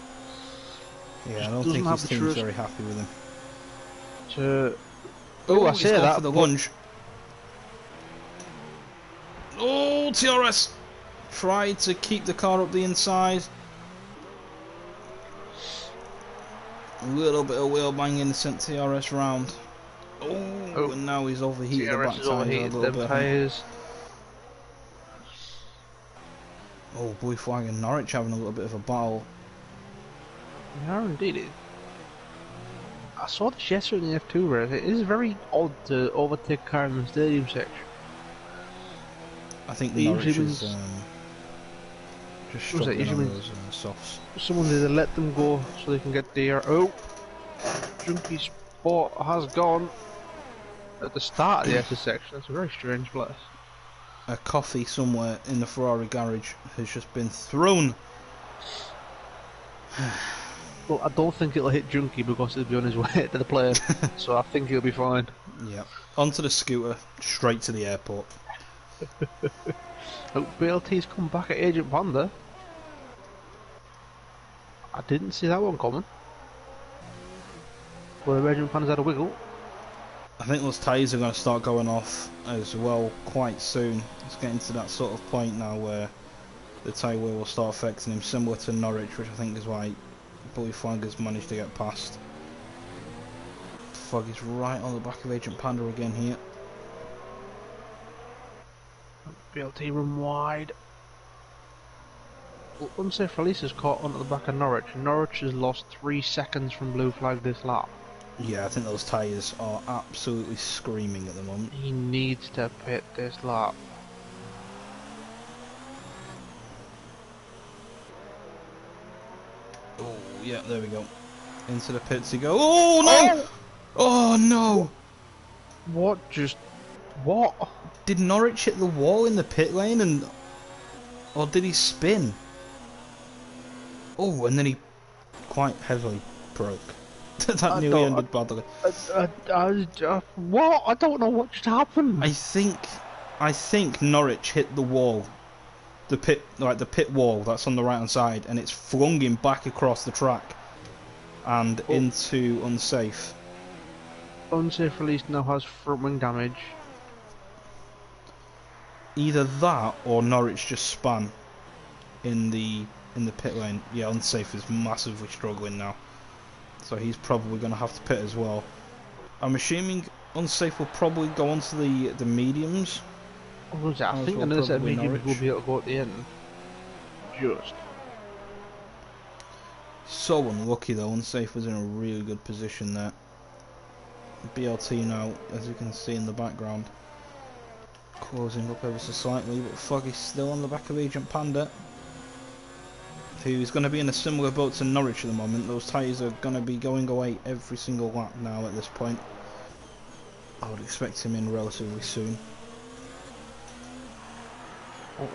Yeah, I don't think his team's very happy with him. Oh, I say that, for the lunge. Oh, TRS tried to keep the car up the inside. A little bit of wheel banging sent TRS round. Oh, Oh, and now he's overheated the TRS back has tyres a overheated little them bit. tyres. Oh, Blue Flag and Norwich having a little bit of a battle. Yeah, indeed. I saw this yesterday in the F2 race. It is very odd to overtake a car in the stadium section. I think It usually Norwich is means, just what was it? struggling Usually on means those softs. someone either let them go so they can get there. Oh, Junkie Sport has gone at the start of the SS section. That's a very strange place. A coffee somewhere in the Ferrari garage has just been thrown. Well, I don't think it'll hit Junkie because he'll be on his way to the plane, so I think he'll be fine. Yeah, onto the scooter, straight to the airport. Oh, BLT's come back at Agent Panda. I didn't see that one coming. Well, Agent Panda's had a wiggle. I think those tyres are going to start going off as well quite soon. It's getting to that sort of point now where the tyre wear will start affecting him, similar to Norwich, which I think is why Blue Flag has managed to get past. Fog is right on the back of Agent Panda again here. BLT run wide. Well, unsafe release is caught onto the back of Norwich. Norwich has lost 3 seconds from Blue Flag this lap. Yeah, I think those tyres are absolutely screaming at the moment. He needs to pit this lap. Oh, yeah, there we go. Into the pits he goes. Oh, no! Oh, no! What just... what? Did Norwich hit the wall in the pit lane and... or did he spin? Oh, and then he quite heavily broke. That nearly ended badly. What? I don't know what just happened. I think Norwich hit the wall. The pit wall that's on the right hand side, and it's flung him back across the track and into unsafe. Unsafe release now has front wing damage. Either that or Norwich just spun in the pit lane. Yeah, unsafe is massively struggling now, so he's probably going to have to pit as well. I'm assuming unsafe will probably go onto the mediums. What was that? I think another set of mediums will be able to go at the end. Just. So unlucky though, unsafe was in a really good position there. BLT now, as you can see in the background, closing up ever so slightly, but Foggy's still on the back of Agent Panda, who's going to be in a similar boat to Norwich at the moment. Those tyres are going to be going away every single lap now at this point. I would expect him in relatively soon.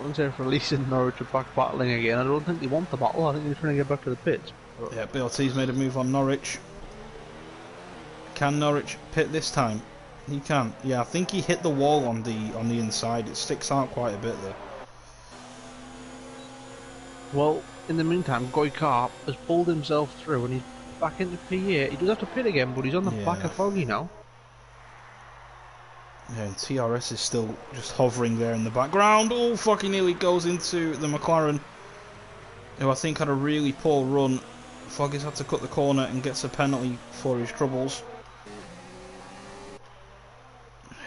Unsafe release and Norwich are back battling again. I don't think they want the battle, I think they're trying to get back to the pits. But... yeah, BLT's made a move on Norwich. Can Norwich pit this time? He can. Yeah, I think he hit the wall on the inside. It sticks out quite a bit there. Well, in the meantime, Goikar has pulled himself through and he's back into P8. He does have to pit again, but he's on the back of Foggy now. Yeah, and TRS is still just hovering there in the background. Oh, fucking nearly goes into the McLaren, who I think had a really poor run. Foggy's had to cut the corner and gets a penalty for his troubles.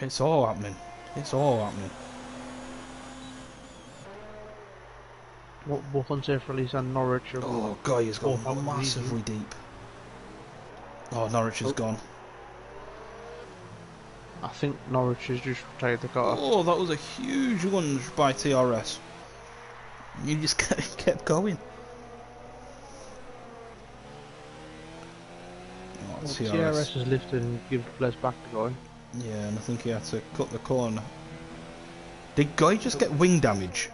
It's all happening. It's all happening. Both unsafe release and Norwich are... oh, God, he's gone massively deep. Oh, Norwich is gone. I think Norwich has just tried the car. Oh, that was a huge lunge by TRS. You just kept going. Oh, well, TRS has lifted and give Les back to going. Yeah, and I think he had to cut the corner. Did Guy just get wing damage?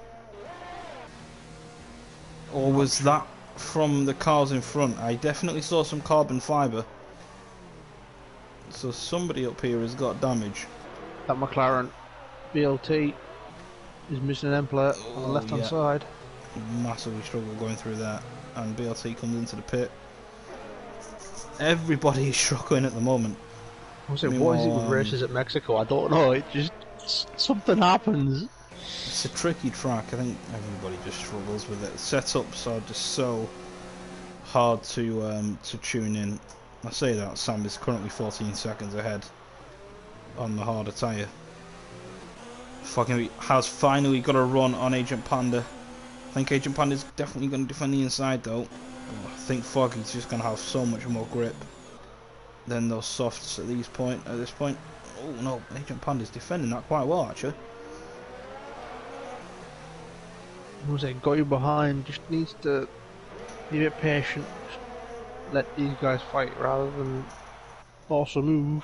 Or was that from the cars in front? I definitely saw some carbon fibre. So somebody up here has got damage. That McLaren BLT is missing an end plate on the left hand side. Massively struggled going through that. And BLT comes into the pit. Everybody is struggling at the moment. What is it with races at Mexico? I don't know. It just... something happens. It's a tricky track. I think everybody just struggles with it. Setups are just so hard to tune in. I say that Sam is currently 14 seconds ahead on the harder tyre. Fucking has finally got a run on Agent Panda. I think Agent Panda's definitely going to defend the inside though. I think Foggy's just going to have so much more grip than those softs at this point. Oh no, Agent Panda's defending that quite well actually. Was it got you behind? Just needs to be a bit patient. Just let these guys fight rather than also move.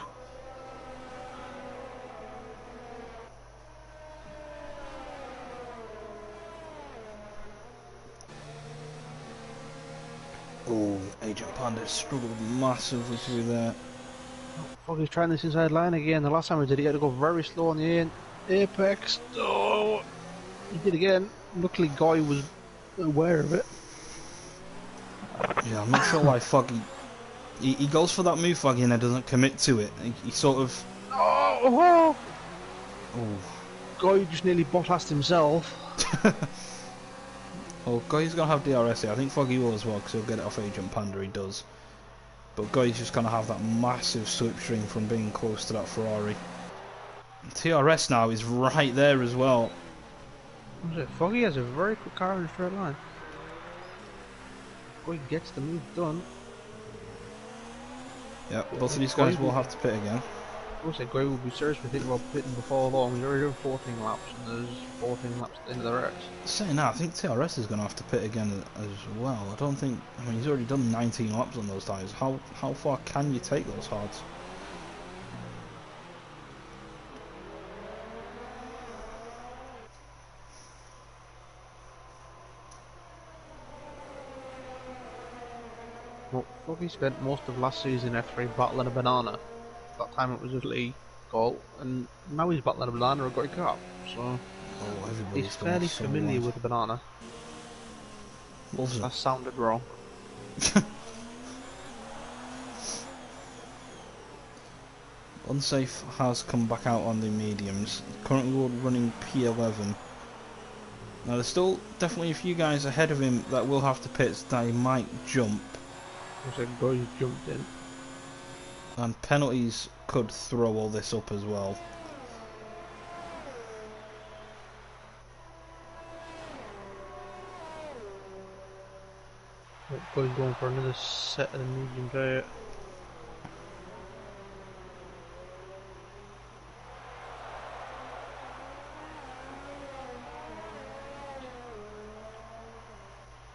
Oh, Agent Panda struggled massively through there. Fuck, he's trying this inside line again. The last time he did it, he had to go very slow on the apex. Oh, he did again. Luckily, Guy was aware of it. Yeah, I'm not sure why Foggy... He goes for that move, Foggy, and then doesn't commit to it. He sort of... Oh, Oh. Guy just nearly bottled himself. Well, Guy's going to have DRS here. I think Foggy will as well, because he'll get it off Agent Panda, he does. But Guy's just going to have that massive slipstream from being close to that Ferrari. TRS now is right there as well. Foggy has a very quick car in the straight line. Guy gets the move done. Yeah, both of these guys will have to pit again. I would say Guy will be seriously thinking about pitting before long. He's already done 14 laps and there's 14 laps at the end of the race. Saying that, I think TRS is going to have to pit again as well. I don't think... I mean, he's already done 19 laps on those tyres. How far can you take those hards? Well, Foggy spent most of last season F3 battling a banana. That time it was a Lee goal, and now he's battling a banana or got a car. So he's fairly familiar with the banana. Loves it. That sounded wrong. Unsafe has come back out on the mediums. Currently we're running P11. Now there's still definitely a few guys ahead of him that will have to pit that he might jump. I said Guy jumped in. And penalties could throw all this up as well. Guy's going for another set of the medium diet.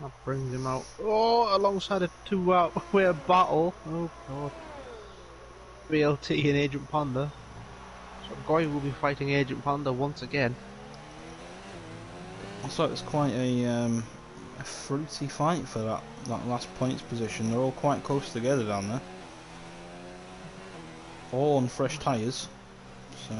That brings him out. Oh, alongside a two-way battle. Oh god. BLT and Agent Panda. So Guy will be fighting Agent Panda once again. Looks like it's quite a fruity fight for that last points position. They're all quite close together down there. All on fresh tyres. So...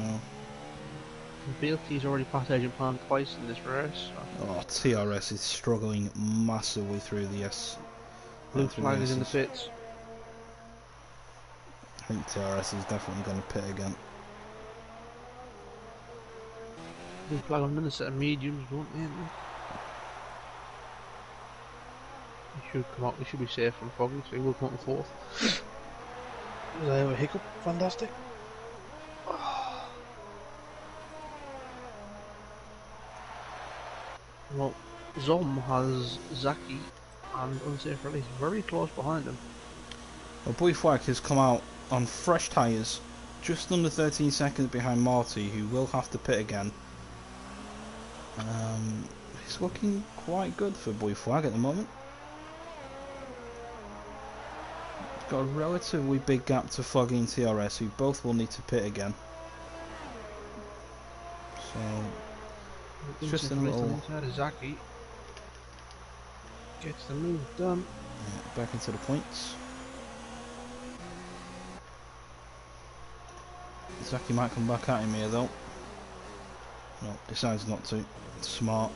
BLT's already passed Agent Panda twice in this race. So. Oh, TRS is struggling massively through the Blue flag is in the pits. I think TRS is definitely going to pit again. Blue flag on another set of mediums, won't he? He should come out, he should be safe from Foggy, so he will come out in fourth. Was I have a hiccup? Fantastic. Well, Zom has Zaki and Unsafe Release very close behind him. Well, Boy Flag has come out on fresh tyres, just under 13 seconds behind Marty, who will have to pit again. It's looking quite good for Boy Flag at the moment. He's got a relatively big gap to Foggy and TRS, who both will need to pit again. So... it's just a little... inside of Zaki. Gets the move done. Yeah, back into the points. Zaki might come back at him here though. No, decides not to. Smart.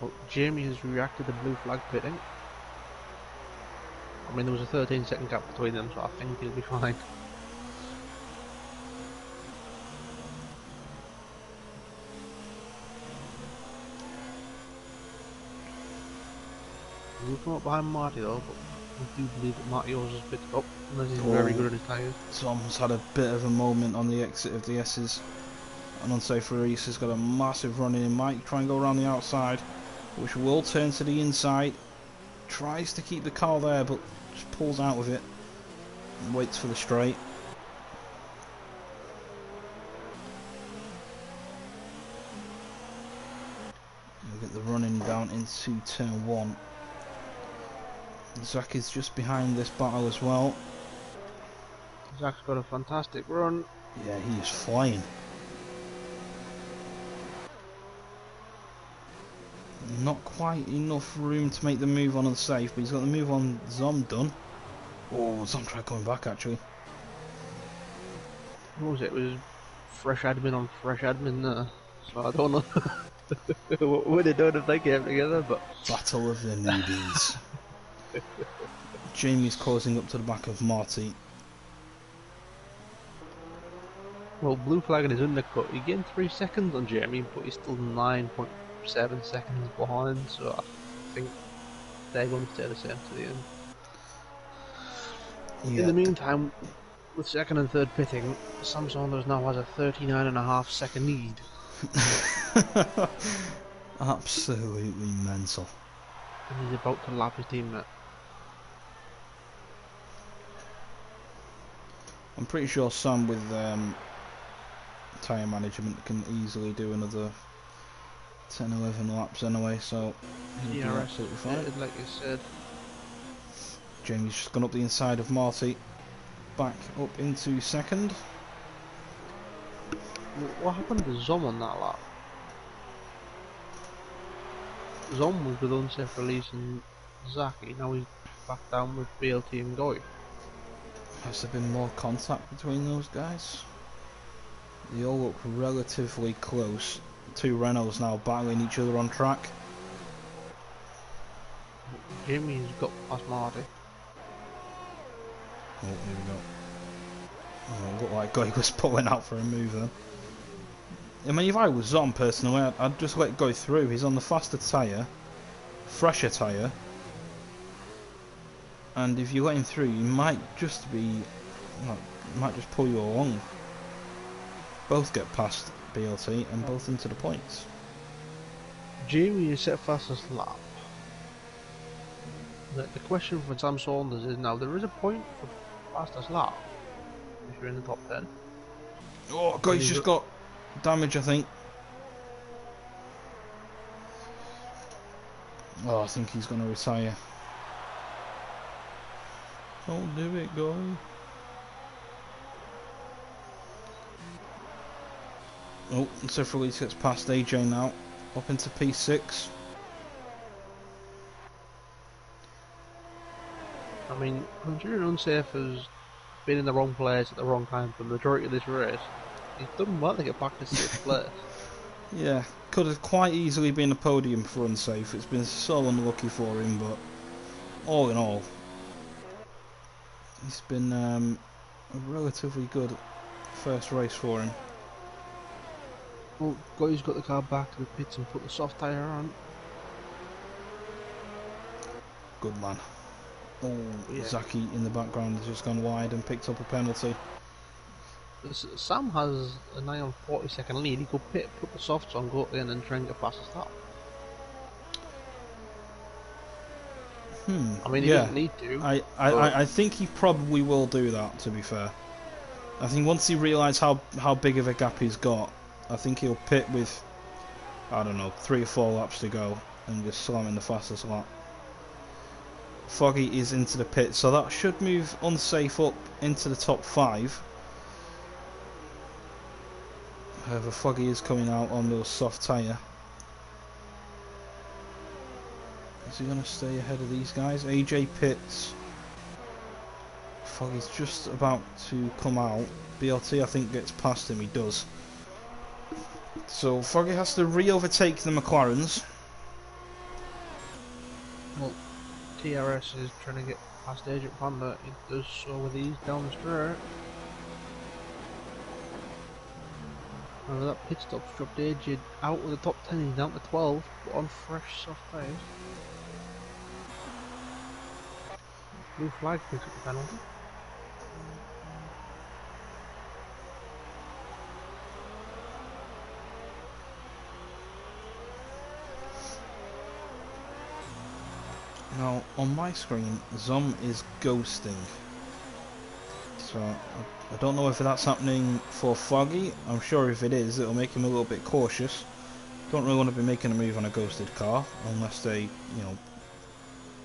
Well, Jamie has reacted to blue flag pitting. I mean, there was a 13-second gap between them, so I think he'll be fine. He will come up behind Marty though, but I do believe that Marty always has picked up, unless he's very Oh, good on his tyres. Tom's had a bit of a moment on the exit of the S's. And unsafe release has got a massive run in. Might try and go around the outside, which will turn to the inside. Tries to keep the car there, but just pulls out with it. And waits for the straight. We'll get the running down into turn 1. Zach is just behind this battle as well. Zach's got a fantastic run. Yeah, he is flying. Not quite enough room to make the move on unsafe, but he's got the move on Zom done. Oh, Zom tried going back actually. What was it? It was fresh admin on fresh admin there. So I don't know what would have done if they came together, but... Battle of the newbies. Jamie's closing up to the back of Marty. Well, blue flag in his undercut. He gained 3 seconds on Jamie, but he's still 9.7 seconds behind, so I think they're going to stay the same to the end. Yep. In the meantime, with second and third pitting, Sam Saunders now has a 39.5 second lead. Absolutely mental. And he's about to lap his teammate. I'm pretty sure Sam with tyre management can easily do another 10-11 laps anyway, so he'll be absolutely fine. Like you said. Jamie's just gone up the inside of Marty, back up into second. What happened to Zom on that lap? Zom was with unsafe release and Zaki, now he's back down with BLT and Goy. Has there been more contact between those guys? They all look relatively close. Two Renaults now battling each other on track. Jamie's got past Marty. Oh, here we go. Oh, looked like Goy was pulling out for a move then. I mean, if I was Zom personally, I'd just let Goy through. He's on the faster tyre, fresher tyre, and if you let him through, he might just be, well, might just pull you along. Both get past BLT and both into the points. Jamie is set fastest lap. The question for Sam Saunders is now, there is a point for fastest lap if you're in the top 10. Oh, Goy's just got damage, I think. Oh, I think he's going to retire. Don't do it, Goy. Oh, so Felice gets past AJ now, up into P6. I mean, considering Unsafe has been in the wrong place at the wrong time for the majority of this race, he's done well to get back to 6th place. Yeah, could have quite easily been a podium for Unsafe. It's been so unlucky for him, but all in all, it's been a relatively good first race for him. Well, Goy's got the car back to the pits and put the soft tyre on. Good man. Oh, Yeah. Zaki in the background has just gone wide and picked up a penalty. Sam has a 9 on 40-second lead. He could pit, put the softs on, go in and try and get past the start. I mean, he doesn't need to. I think he probably will do that, to be fair. I think once he realises how big of a gap he's got, I think he'll pit with, I don't know, 3 or 4 laps to go and just slam in the fastest lap. Foggy is into the pit, so that should move Unsafe up into the top 5. However, Foggy is coming out on the soft tyre. Is he going to stay ahead of these guys? AJ pits. Foggy's just about to come out. BLT, I think, gets past him. He does. So Foggy has to re-overtake the McLarens. Well, TRS is trying to get past Agent Panda. It does so with ease down the straight. However, that pit stop's dropped Agent out of the top 10. He's down to 12, but on fresh soft tyres. Blue flag picks up the penalty. Now, on my screen, Zom is ghosting. So, I don't know if that's happening for Foggy. I'm sure if it is, it'll make him a little bit cautious. Don't really want to be making a move on a ghosted car, unless they, you know,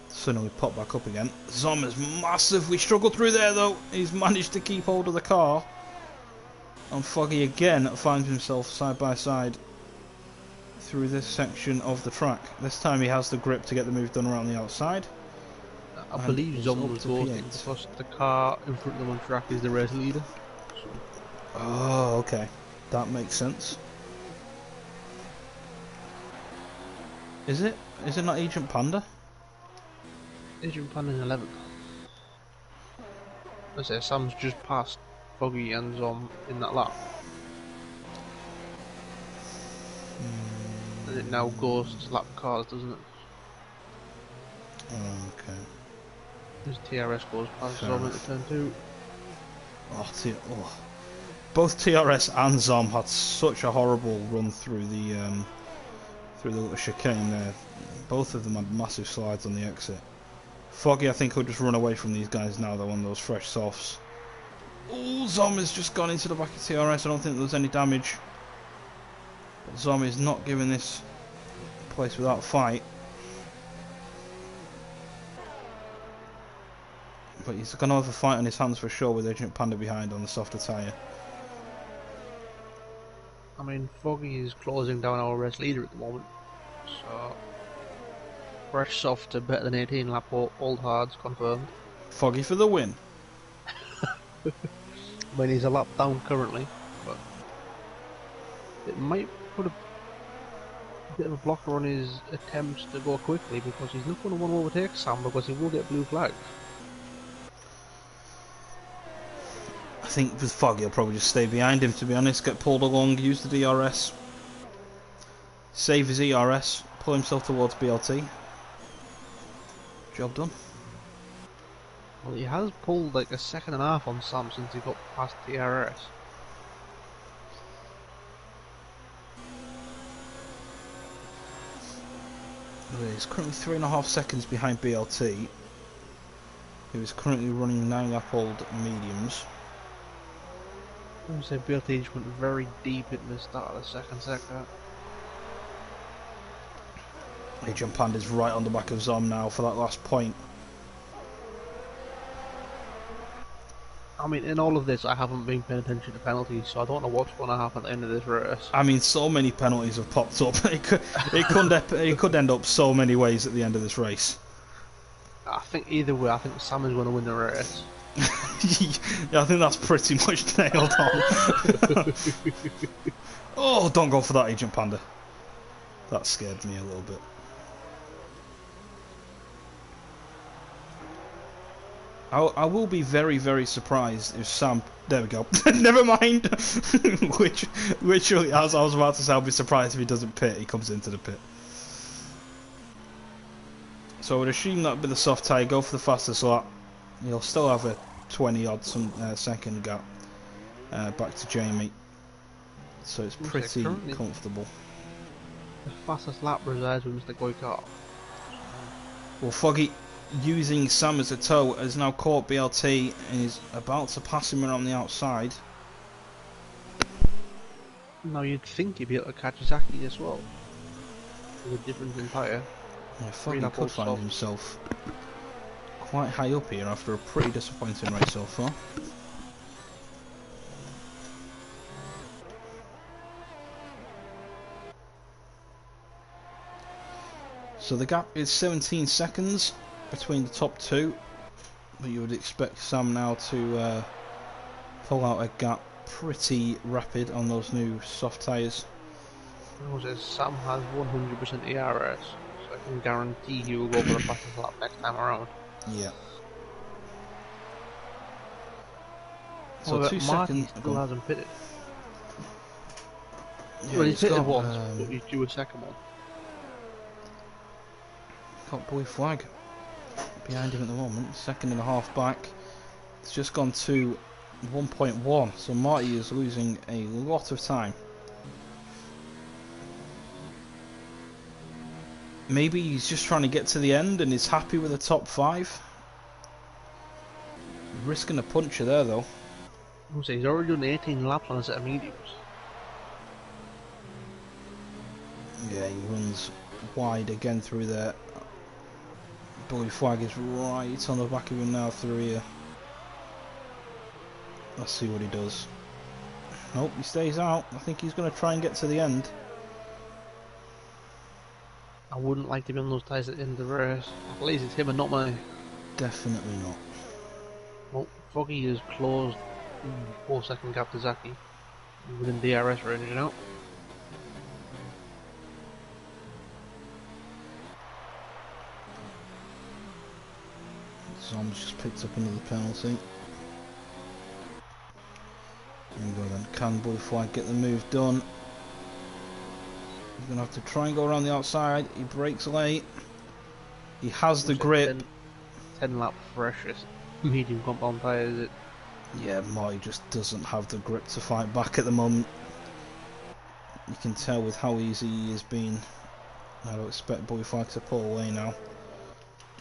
suddenly pop back up again. Zom is massive. We struggled through there, though. He's managed to keep hold of the car. And Foggy again finds himself side by side through this section of the track. This time he has the grip to get the move done around the outside. I believe Zom was ghosting because the car in front of them on track is the race leader. So. Oh, okay. That makes sense. Is it? Is it not Agent Panda? Agent Panda in 11th. I say Sam's just passed Foggy and Zom in that lap. And it now goes to lap cars, doesn't it? Okay. As TRS goes past Zom into turn 2. Oh. Both TRS and Zom had such a horrible run through the little chicane there. Both of them had massive slides on the exit. Foggy, I think, will just run away from these guys now. They're on those fresh softs. Oh, Zom has just gone into the back of TRS. I don't think there's any damage. But Zom is not giving this place without a fight. But he's going to have a fight on his hands for sure with Agent Panda behind on the softer tyre. I mean, Foggy is closing down our race leader at the moment. So, fresh soft are better than 18 lap old hards confirmed. Foggy for the win. I mean, he's a lap down currently, but it might put a bit of a blocker on his attempts to go quickly because he's not going to want to overtake Sam because he will get blue flags. I think with Foggy, I'll probably just stay behind him, to be honest. Get pulled along, use the DRS. Save his ERS, pull himself towards BLT. Job done. Well, he has pulled like a second and a half on Sam since he got past the DRS. He's currently 3.5 seconds behind BLT, who is currently running 9-lap-old mediums. I would say BLT just went very deep in the start of the second sector. Agent Panda's right on the back of Zom now for that last point. I mean, in all of this, I haven't been paying attention to penalties, so I don't know what's going to happen at the end of this race. I mean, so many penalties have popped up. It could end up so many ways at the end of this race. I think either way, I think Sam is going to win the race. Yeah, I think that's pretty much nailed on. Oh, don't go for that, Agent Panda. That scared me a little bit. I will be very, very surprised if Sam... There we go. Never mind. which, as I was about to say, I'll be surprised if he doesn't pit. He comes into the pit. So I would assume that with the soft tyre, go for the fastest lap. You'll still have a 20-odd second gap back to Jamie. So it's pretty comfortable. The fastest lap resides with Mr. Goikar. Well, Foggy, using Sam as a tow, has now caught BLT and is about to pass him around the outside. Now you'd think he'd be able to catch Zaki as well. With a difference in tyre. Yeah, Foggy could find himself quite high up here after a pretty disappointing race so far. So the gap is 17 seconds between the top two, but you would expect Sam now to pull out a gap pretty rapid on those new soft tyres. Sam has 100% ERS, so I can guarantee he will go for the fastest lap next time around. Yeah. So 2 seconds. Still hasn't pitted. Yeah, well, he's pitted once, but he's due a second one. Got blue flag. behind him at the moment. Second and a half back. It's just gone to 1.1, so Marty is losing a lot of time. Maybe he's just trying to get to the end and is happy with the top 5. Risking a puncher there though. He's already done 18 laps on a set of mediums. Yeah, he runs wide again through there. Blue flag is right on the back of him now through here. Let's see what he does. Nope, he stays out. I think he's going to try and get to the end. I wouldn't like to be on those tyres at the end of the race. At least it's him and not me. Definitely not. Well, Foggy has closed 4-second gap to Zaki within DRS range now. Zom's just picked up another penalty. There we go then. Can Blue Flag get the move done? He's going to have to try and go around the outside. He breaks late. He has the grip. 10 lap freshest medium compound tyre, is it? Yeah, Marty just doesn't have the grip to fight back at the moment. You can tell with how easy he is being. I don't expect Blue Flag to pull away now.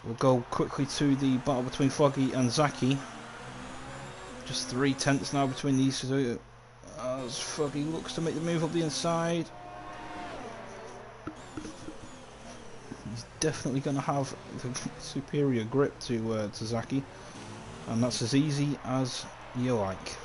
We'll go quickly to the battle between Foggy and Zaki. Just 3 tenths now between these two. As Foggy looks to make the move up the inside. He's definitely going to have the superior grip to Zaki. And that's as easy as you like.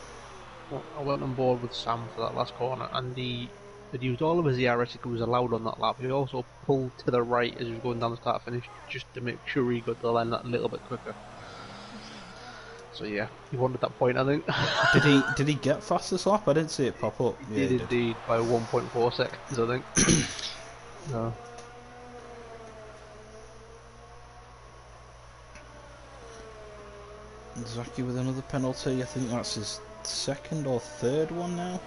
Well, I went on board with Sam for that last corner, and he had used all of his DRS he was allowed on that lap. He also pulled to the right as he was going down the start finish, just to make sure he got the line that little bit quicker. So yeah, he wanted that point, I think. Did he get fastest lap? I didn't see it pop up. He did indeed, by 1.4 seconds, I think. No. Zaki with another penalty. I think that's his second or third one now.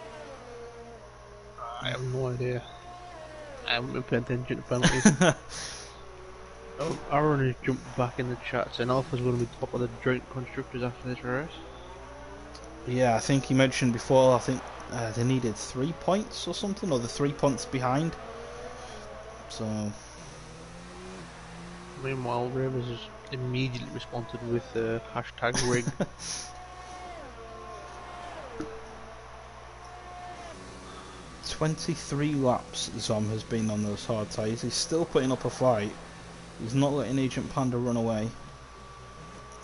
I have no idea. I haven't been paying attention to penalties. Aaron has jumped back in the chat saying Alpha's going to be top of the joint constructors after this race. Yeah, I think he mentioned before, I think they needed 3 points or something, or the 3 points behind. So... Meanwhile, Ravers has immediately responded with hashtag rig. 23 laps Zom has been on those hard tyres. He's still putting up a fight. He's not letting Agent Panda run away.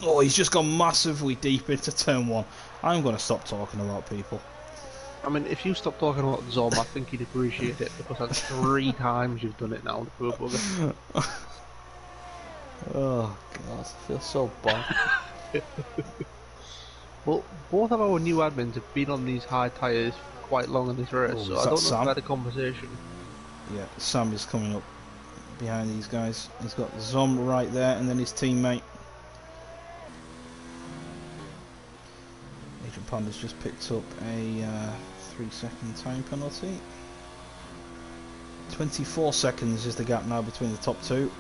Oh, he's just gone massively deep into turn 1. I'm going to stop talking about people. I mean, if you stop talking about Zom, I think he'd appreciate it, because that's 3 times you've done it now, the poor bugger. Oh god, I feel so bad. Well, both of our new admins have been on these high tyres for quite long in this race, Oh, so I don't know if we had a conversation. Yeah, Sam is coming up behind these guys. He's got Zom right there, and then his teammate. Agent Panda's just picked up a 3-second time penalty. 24 seconds is the gap now between the top 2.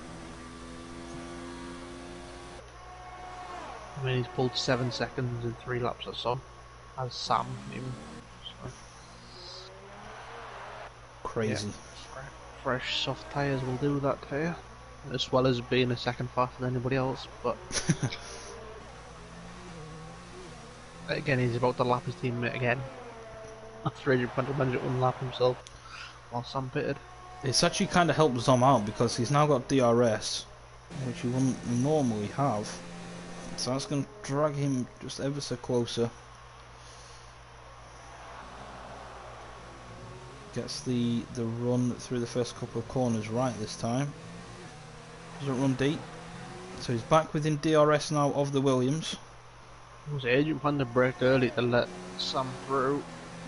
I mean, he's pulled 7 seconds in 3 laps or so, as Sam even. So. Crazy. Yeah. Fresh soft tyres will do that tyre, as well as being a second faster than anybody else, but again, he's about to lap his teammate again after Agent Panda managed to unlap himself while Sam pitted. It's actually kind of helped Zom out because he's now got DRS, which he wouldn't normally have. So that's going to drag him just ever so closer. Gets the run through the first couple of corners right this time. Doesn't run deep. So he's back within DRS now of the Williams. Was Agent Panda braked early to let Sam through,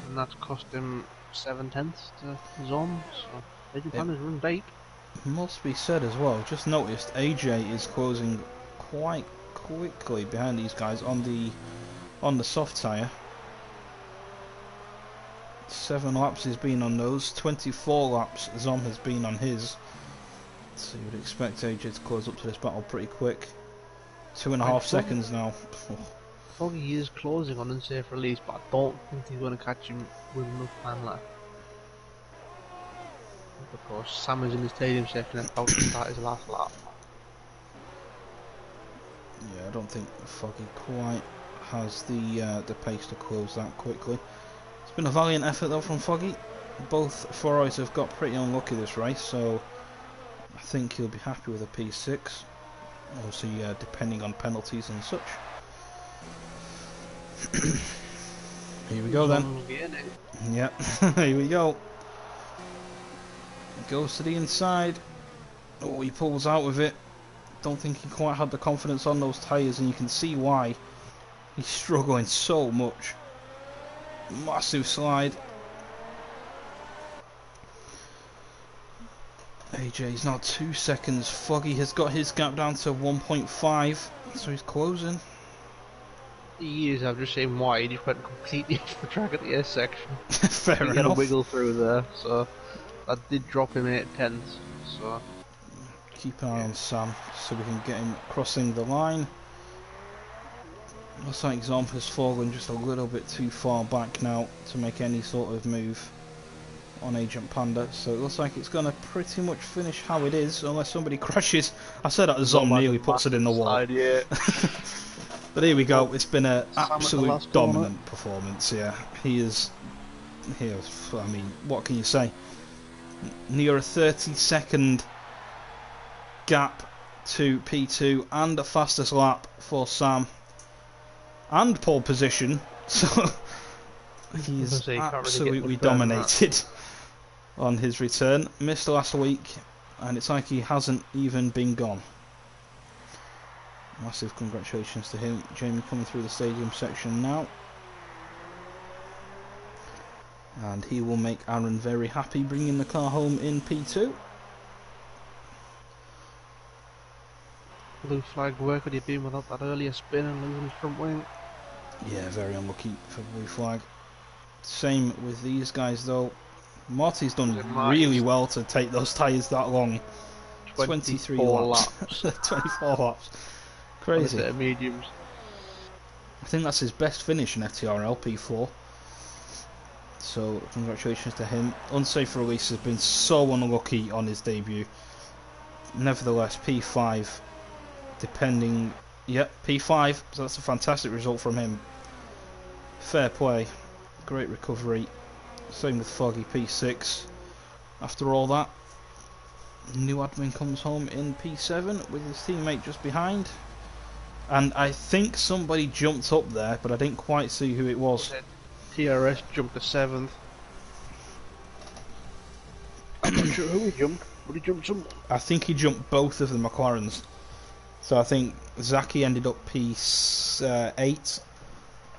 and that's cost him 7 tenths to Zom, so Agent Panda's run deep. Must be said as well, just noticed AJ is closing quite quickly behind these guys on the soft tyre. 7 laps he's been on those, 24 laps Zom has been on his. So you would expect AJ to close up to this battle pretty quick. 2.5 seconds now. Foggy is closing on unsafe release, but I don't think he's going to catch him with enough time left. Of course, Sam is in the stadium section and about to start his last lap. Yeah, I don't think Foggy quite has the pace to close that quickly. It's been a valiant effort though from Foggy. Both Ferraris have got pretty unlucky this race, so I think he'll be happy with a P6. Obviously, depending on penalties and such. Here we go then. Yep, here we go. Goes to the inside. Oh, he pulls out with it. Don't think he quite had the confidence on those tyres, and you can see why. He's struggling so much. Massive slide. AJ's now 2 seconds. Foggy has got his gap down to 1.5, so he's closing. He is, I've just seen why he just went completely off the track at the S section. Fair enough. He had a wiggle through there, so that did drop him 8/10. So keep an eye on Sam so we can get him crossing the line. Looks like Zomp has fallen just a little bit too far back now to make any sort of move on Agent Panda, so it looks like it's going to pretty much finish how it is unless somebody crashes. I said that Zom nearly puts it in the wall. Slide, yeah. But here we go, it's been an absolute dominant performance. Yeah, he is, I mean, what can you say? Near a 30-second gap to P2 and the fastest lap for Sam and pole position, so he's absolutely dominated on his return. Missed last week and it's like he hasn't even been gone. Massive congratulations to him. Jamie coming through the stadium section now, and he will make Aaron very happy, bringing the car home in P2. Blue flag, where could he have been without that earlier spin and losing his front wing? Yeah, very unlucky for blue flag. Same with these guys though. Marty's done really well to take those tyres that long. 23 laps. 24 laps. Crazy. Mediums. I think that's his best finish in FTRL P4. So congratulations to him. Unsafe release has been so unlucky on his debut. Nevertheless, P5, depending. Yep, P5. So that's a fantastic result from him. Fair play. Great recovery. Same with Foggy, P6. After all that, new admin comes home in P7 with his teammate just behind. And I think somebody jumped up there, but I didn't quite see who it was. TRS jumped to 7th. I'm not sure who he jumped, but he jumped someone. I think he jumped both of the McLarens. So I think Zaki ended up P8,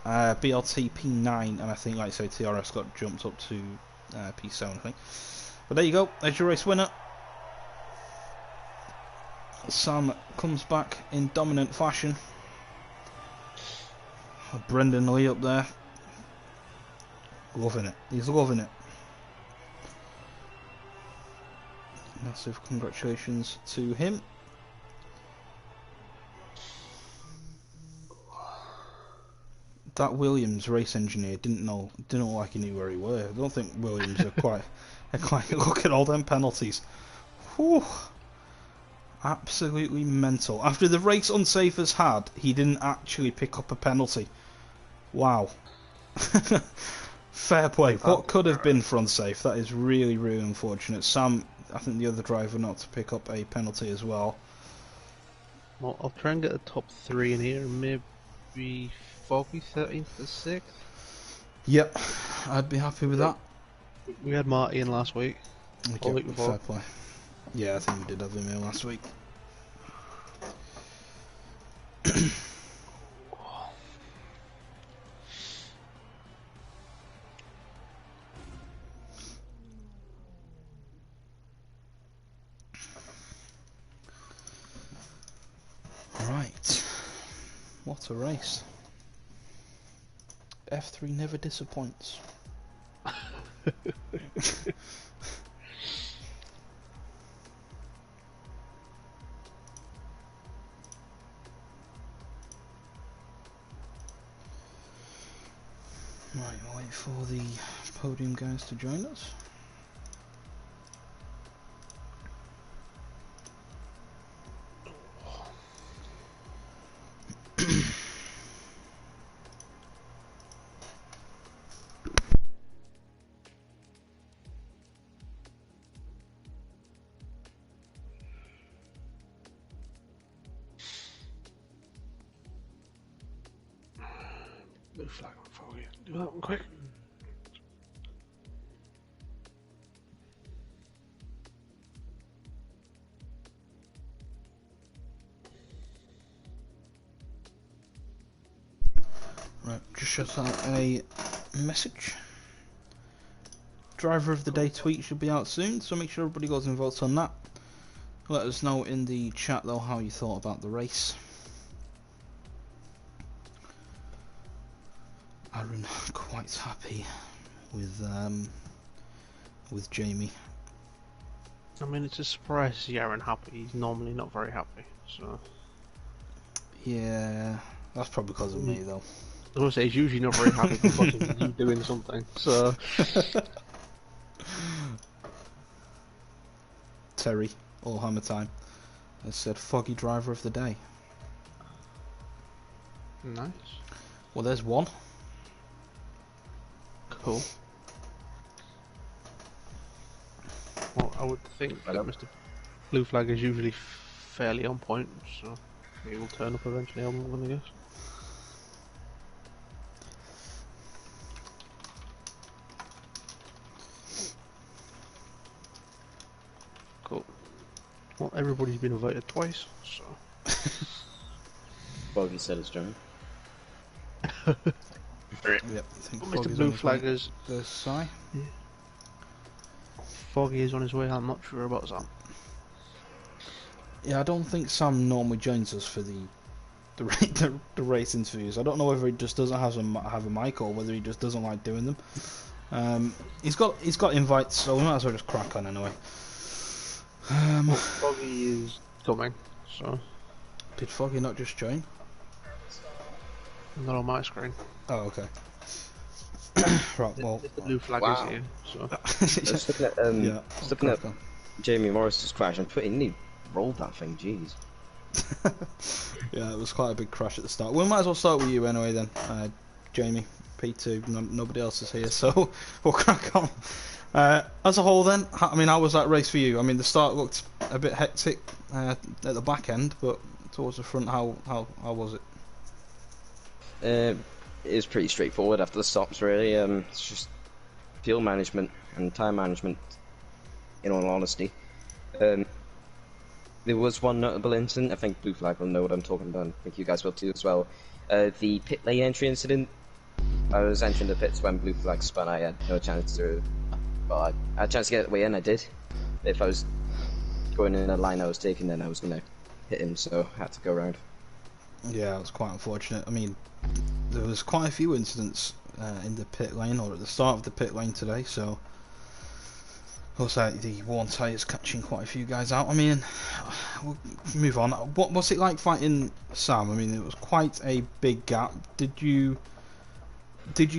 BLT P9, and I think, like I say, TRS got jumped up to P7, I think. But there you go, there's your race winner. Sam comes back in dominant fashion. Brendan Lee up there. Loving it. He's loving it. Massive congratulations to him. That Williams race engineer didn't look like he knew where he were. I don't think Williams are quite look at all them penalties. Whew. Absolutely mental. After the race Unsafe has had, he didn't actually pick up a penalty. Wow. Fair play. What could have been for Unsafe? That is really, really unfortunate. Sam, I think the other driver, not to pick up a penalty as well. Well, I'll try and get the top 3 in here, maybe Foggy 13th to 6th. Yep, I'd be happy with that. We had Marty in last week. Okay, week before. fair play. Yeah, I think we did have him here last week. Right, what a race. F3 never disappoints. wait for the podium guys to join us. Blue flag on Foggy. Do that one quick. Right, just shut out a message. Driver of the day tweet should be out soon, so make sure everybody goes and votes on that. Let us know in the chat though how you thought about the race. Aaron quite happy with Jamie. I mean, it's a surprise to see Aaron happy. He's normally not very happy, so... Yeah, that's probably because of me though. I was going to say, he's usually not very happy for watching you doing something, so... Terry, all hammer time, has said foggy driver of the day. Nice. Well, there's one. Cool. Well, I would think that Mr. Blue Flag is usually fairly on point, so he will turn up eventually, I'm gonna guess. Cool. Well, everybody's been invited twice, so... Bogey said it's joined. Yep, I think Mr. Foggy's Blue on his Flag way. is... There's Sai. Yeah. Foggy is on his way, I'm not sure about Sam. Yeah, I don't think Sam normally joins us for the race interviews. I don't know whether he just doesn't have a mic or whether he just doesn't like doing them. He's got invites, so we might as well just crack on anyway. Foggy is coming, so... Did Foggy not just join? Not on my screen. Oh, okay. Right, well... The Blue Flag Wow. is here, so... Just looking at yeah, just looking at crack on. Jamie Morris's crash, I'm pretty nearly rolled that thing. Jeez. Yeah, it was quite a big crash at the start. We might as well start with you anyway then, Jamie. P2, nobody else is here, so we'll crack on. As a whole then, I mean, how was that race for you? I mean, the start looked a bit hectic at the back end, but towards the front, how was it? It was pretty straightforward after the stops, really. It's just fuel management and time management, in all honesty. There was one notable incident. I think Blue Flag will know what I'm talking about. I think you guys will too as well. The pit lane entry incident. I was entering the pits when Blue Flag spun. I had no chance to... Well, I had a chance to get the way in, I did. If I was going in a line I was taking, then I was going to hit him, so I had to go around. Yeah, it was quite unfortunate. I mean, there was quite a few incidents in the pit lane, or at the start of the pit lane today, so... Looks like the worn tyres catching quite a few guys out. I mean, we'll move on. What was it like fighting Sam? I mean, it was quite a big gap. Did you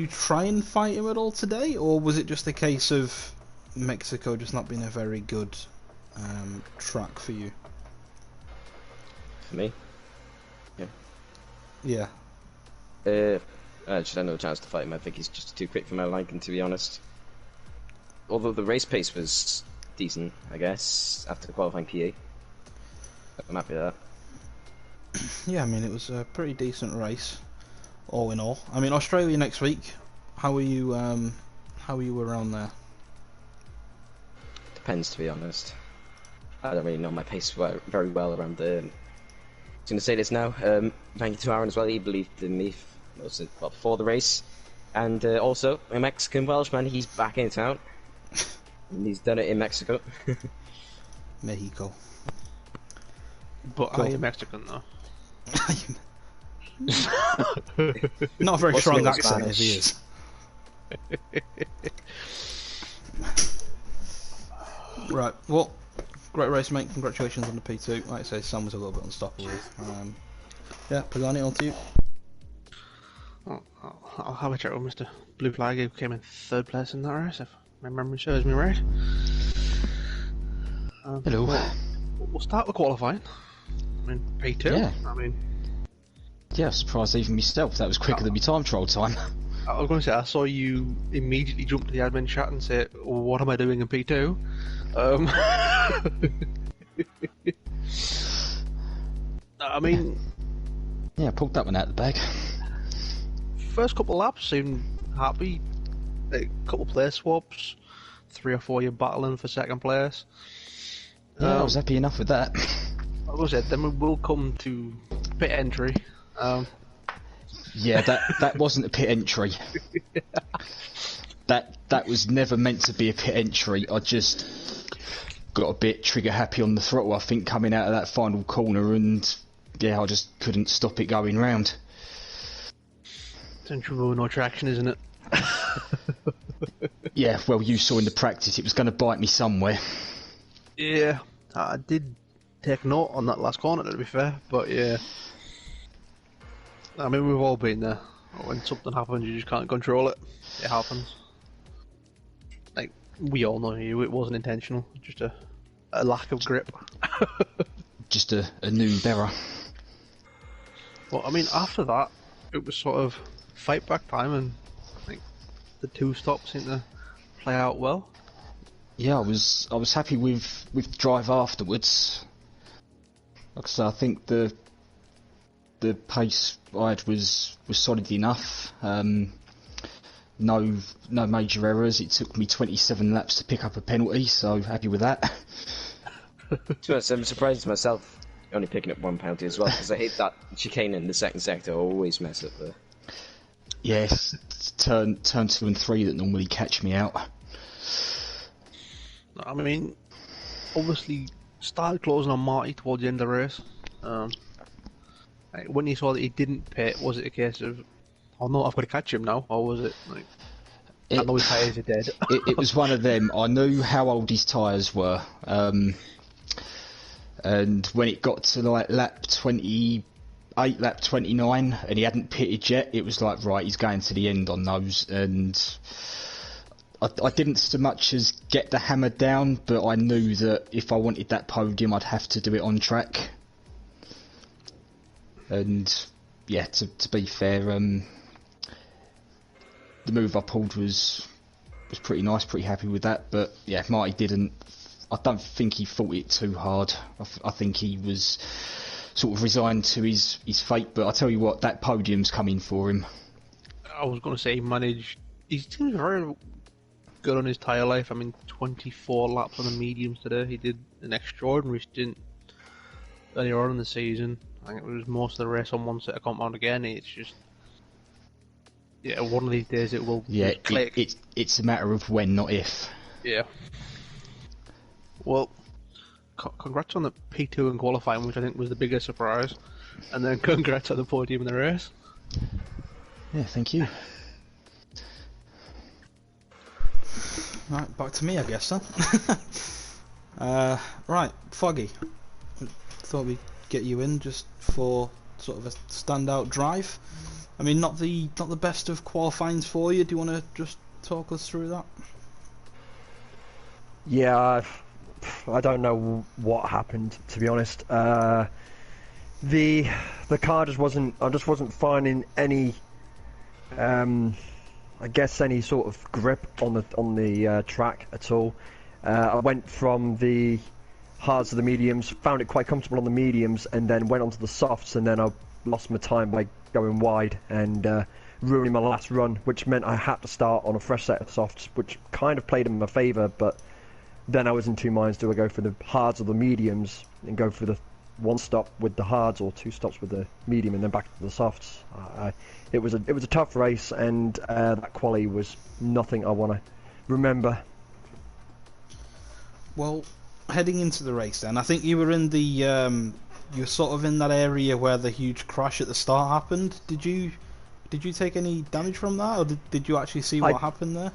try and fight him at all today, or was it just a case of Mexico just not being a very good track for you? For me? Yeah. Yeah. I just had no chance to fight him. I think he's just too quick for my liking, to be honest. Although the race pace was decent, I guess, after qualifying PA. I'm happy with that. Yeah, I mean, it was a pretty decent race, all in all. I mean, Australia next week. How are you around there? Depends, to be honest. I don't really know my pace very well around there. I was going to say this now. Thank you to Aaron as well. He believed in me before the race. And also, a Mexican Welshman, he's back in town. And he's done it in Mexico. Mexico. But Cool. I am Mexican, though. Not a very What's strong the accent if he Spanish? is. Right, well, great race, mate. Congratulations on the P2. Like I say, Sam was a little bit unstoppable. Yeah, Pagani, on to you. Oh, I'll have a chat with Mr. Blue Flag, who came in third place in that race, if my memory serves me right. Hello. Well, we'll start with qualifying. I mean, P2. Yeah. I mean, Yeah, I was surprised even myself. That was quicker than my time trial time. I was going to say, I saw you immediately jump to the admin chat and say, what am I doing in P2? I mean... Yeah, I pulled that one out of the bag. First couple of laps seemed happy. A couple of place swaps. 3 or 4 you're battling for second place. Yeah, I was happy enough with that. Like I said, then we will come to pit entry. Yeah, that wasn't a pit entry. That was never meant to be a pit entry. I just got a bit trigger happy on the throttle, I think, coming out of that final corner, and yeah, I just couldn't stop it going round. Central no traction, isn't it? Yeah, well, you saw in the practice it was going to bite me somewhere. Yeah, I did take note on that last corner, to be fair, but yeah. I mean, we've all been there. When something happens, you just can't control it. It happens. Like, we all know you, it wasn't intentional, just a lack of grip. Just a noon bearer. Well, I mean, after that, it was sort of fight back time, and I think the 2 stops seemed to play out well. Yeah, I was happy with the drive afterwards. Like I said, I think the pace I had was solid enough. No major errors. It took me 27 laps to pick up a penalty, so happy with that. To be honest, I'm surprised myself only picking up 1 penalty as well, because I hate that chicane in the second sector. I always mess up there. Yes, turn 2 and 3 that normally catch me out. I mean, obviously, started closing on Marty towards the end of the race. Like, when you saw that he didn't pit, was it a case of, oh no, I've got to catch him now? Or was it like, I know his tyres are dead? It was one of them. I knew how old his tyres were. And when it got to like lap 28, lap 29, and he hadn't pitted yet, it was like, right, he's going to the end on those. And I didn't so much as get the hammer down, but I knew that if I wanted that podium, I'd have to do it on track. And yeah, to be fair, the move I pulled was pretty nice, pretty happy with that. But yeah, Marty didn't. I don't think he fought it too hard. I think he was sort of resigned to his fate. But I tell you what, that podium's coming for him. I was going to say he managed. He seems very good on his tyre life. I mean, 24 laps on the mediums today. He did an extraordinary stint earlier on in the season. I think it was most of the race on one set of compound again. It's just, yeah, one of these days it will just click. It's a matter of when, not if. Yeah. Well, congrats on the P2 in qualifying, which I think was the biggest surprise, and then congrats on the podium in the race. Yeah, thank you. Right, back to me, I guess, then. Right, Foggy. Thought we'd get you in just for sort of a standout drive. I mean, not the best of qualifyings for you. Do you want to just talk us through that? Yeah, I don't know what happened, to be honest. The car just wasn't. I just wasn't finding any. I guess any sort of grip on the track at all. I went from the hards to the mediums, found it quite comfortable on the mediums, and then went onto the softs, and then I lost my time by going wide and ruining my last run, which meant I had to start on a fresh set of softs, which kind of played in my favour, but then I was in 2 minds, do I go for the hards or the mediums and go for the 1 stop with the hards or 2 stops with the medium and then back to the softs. It was a tough race, and that quali was nothing I want to remember. Well, heading into the race then, I think you were in the you're sort of in that area where the huge crash at the start happened. Did you take any damage from that, or did you actually see what happened there?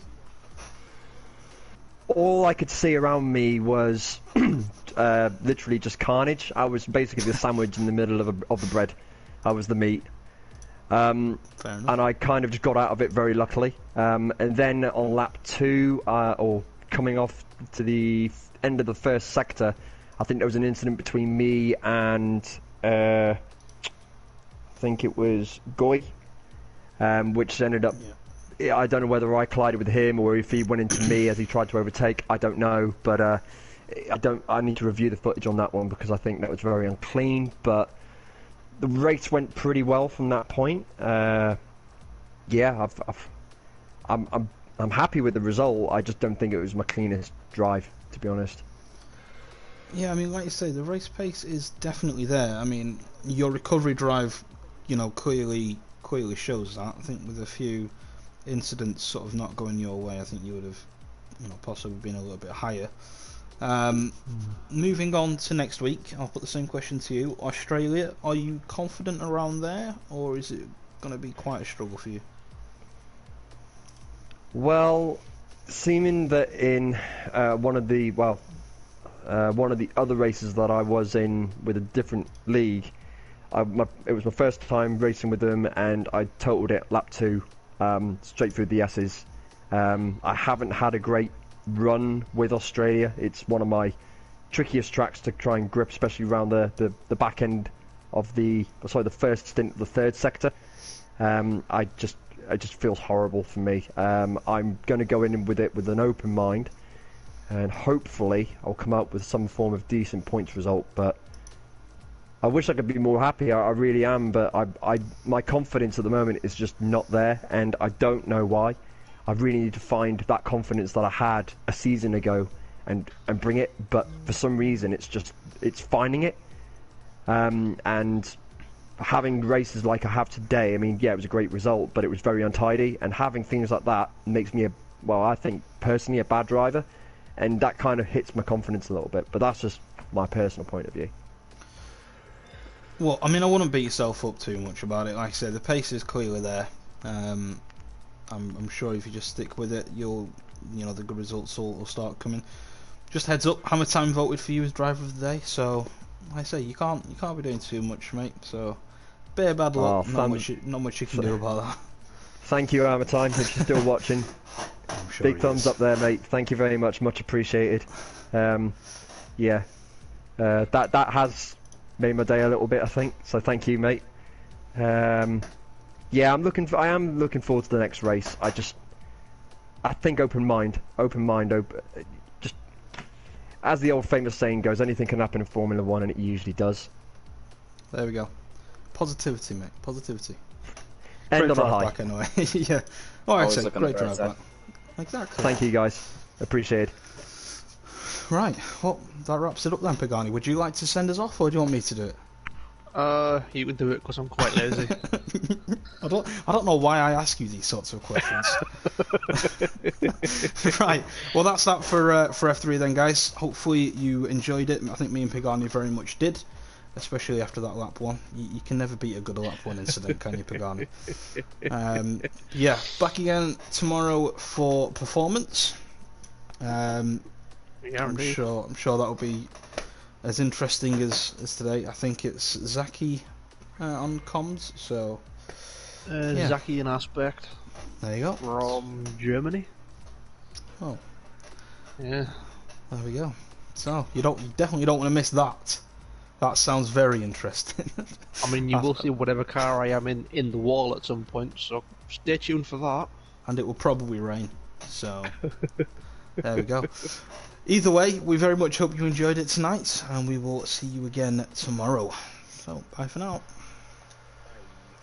All I could see around me was literally just carnage. I was basically the sandwich in the middle of the bread. I was the meat. Fair enough. And I kind of just got out of it very luckily. And then on lap 2, or coming off to the end of the first sector, I think there was an incident between me and I think it was Goy, which ended up. Yeah. I don't know whether I collided with him or if he went into me as he tried to overtake. I don't know, but I need to review the footage on that one because I think that was very unclean. But the race went pretty well from that point. Yeah, I'm happy with the result. I just don't think it was my cleanest drive, to be honest. Yeah, I mean, like you say, the race pace is definitely there. I mean, your recovery drive, clearly shows that. I think with a few incidents sort of not going your way, I think you would have, possibly been a little bit higher. Moving on to next week, I'll put the same question to you. Australia, are you confident around there, or is it going to be quite a struggle for you? Well, seeming that in one of the other races that I was in with a different league, it was my first time racing with them, and I totaled it lap 2, straight through the S's. I haven't had a great run with Australia. It's one of my trickiest tracks to try and grip, especially around the back end of the first stint of the third sector. It just feels horrible for me. I'm going to go in with it with an open mind, and hopefully I'll come out with some form of decent points result. But I wish I could be more happy. I really am, but my confidence at the moment is just not there, and I don't know why. I really need to find that confidence that I had a season ago and bring it, but for some reason it's finding it. And having races like I have today, I mean, yeah, it was a great result, but it was very untidy, and having things like that makes me I think personally a bad driver, and that kind of hits my confidence a little bit, but that's just my personal point of view. Well, I mean, I wouldn't beat yourself up too much about it. Like I said, the pace is clearly there. I'm sure if you just stick with it, the good results will start coming. Just heads up, Hammer Time voted for you as driver of the day, so like I say, you can't be doing too much, mate. So bit of bad luck, not much you can do about that. Thank you, Hammer Time, if you're still watching. I'm sure Big thumbs up there, mate. Thank you very much appreciated. Yeah, that has made my day a little bit, I think. So thank you, mate. Yeah, I am looking forward to the next race. I think open mind. Just as the old famous saying goes, anything can happen in Formula 1, and it usually does. There we go. Positivity, mate. Positivity. End Great on a high. back anyway. Yeah. All right, so great drive back. Exactly. Thank you, guys. Appreciate it. Right. Well, that wraps it up then, Pagani. Would you like to send us off, or do you want me to do it? You can do it because I'm quite lazy. I don't know why I ask you these sorts of questions. Right. Well, that's that for F3 then, guys. Hopefully you enjoyed it. I think me and Pagani very much did, especially after that lap 1. You can never beat a good lap 1 incident, can you, Pagani? Yeah. Back again tomorrow for performance. I'm sure that'll be as interesting as today. I think it's Zaki on comms, so yeah. Zaki and Aspect There you go. from Germany. Oh, Yeah. there we go. So you definitely don't want to miss that. That sounds very interesting. I mean, you will see whatever car I am in the wall at some point, so stay tuned for that. And it will probably rain. So there we go. Either way, we very much hope you enjoyed it tonight, and we will see you again tomorrow. So bye for now.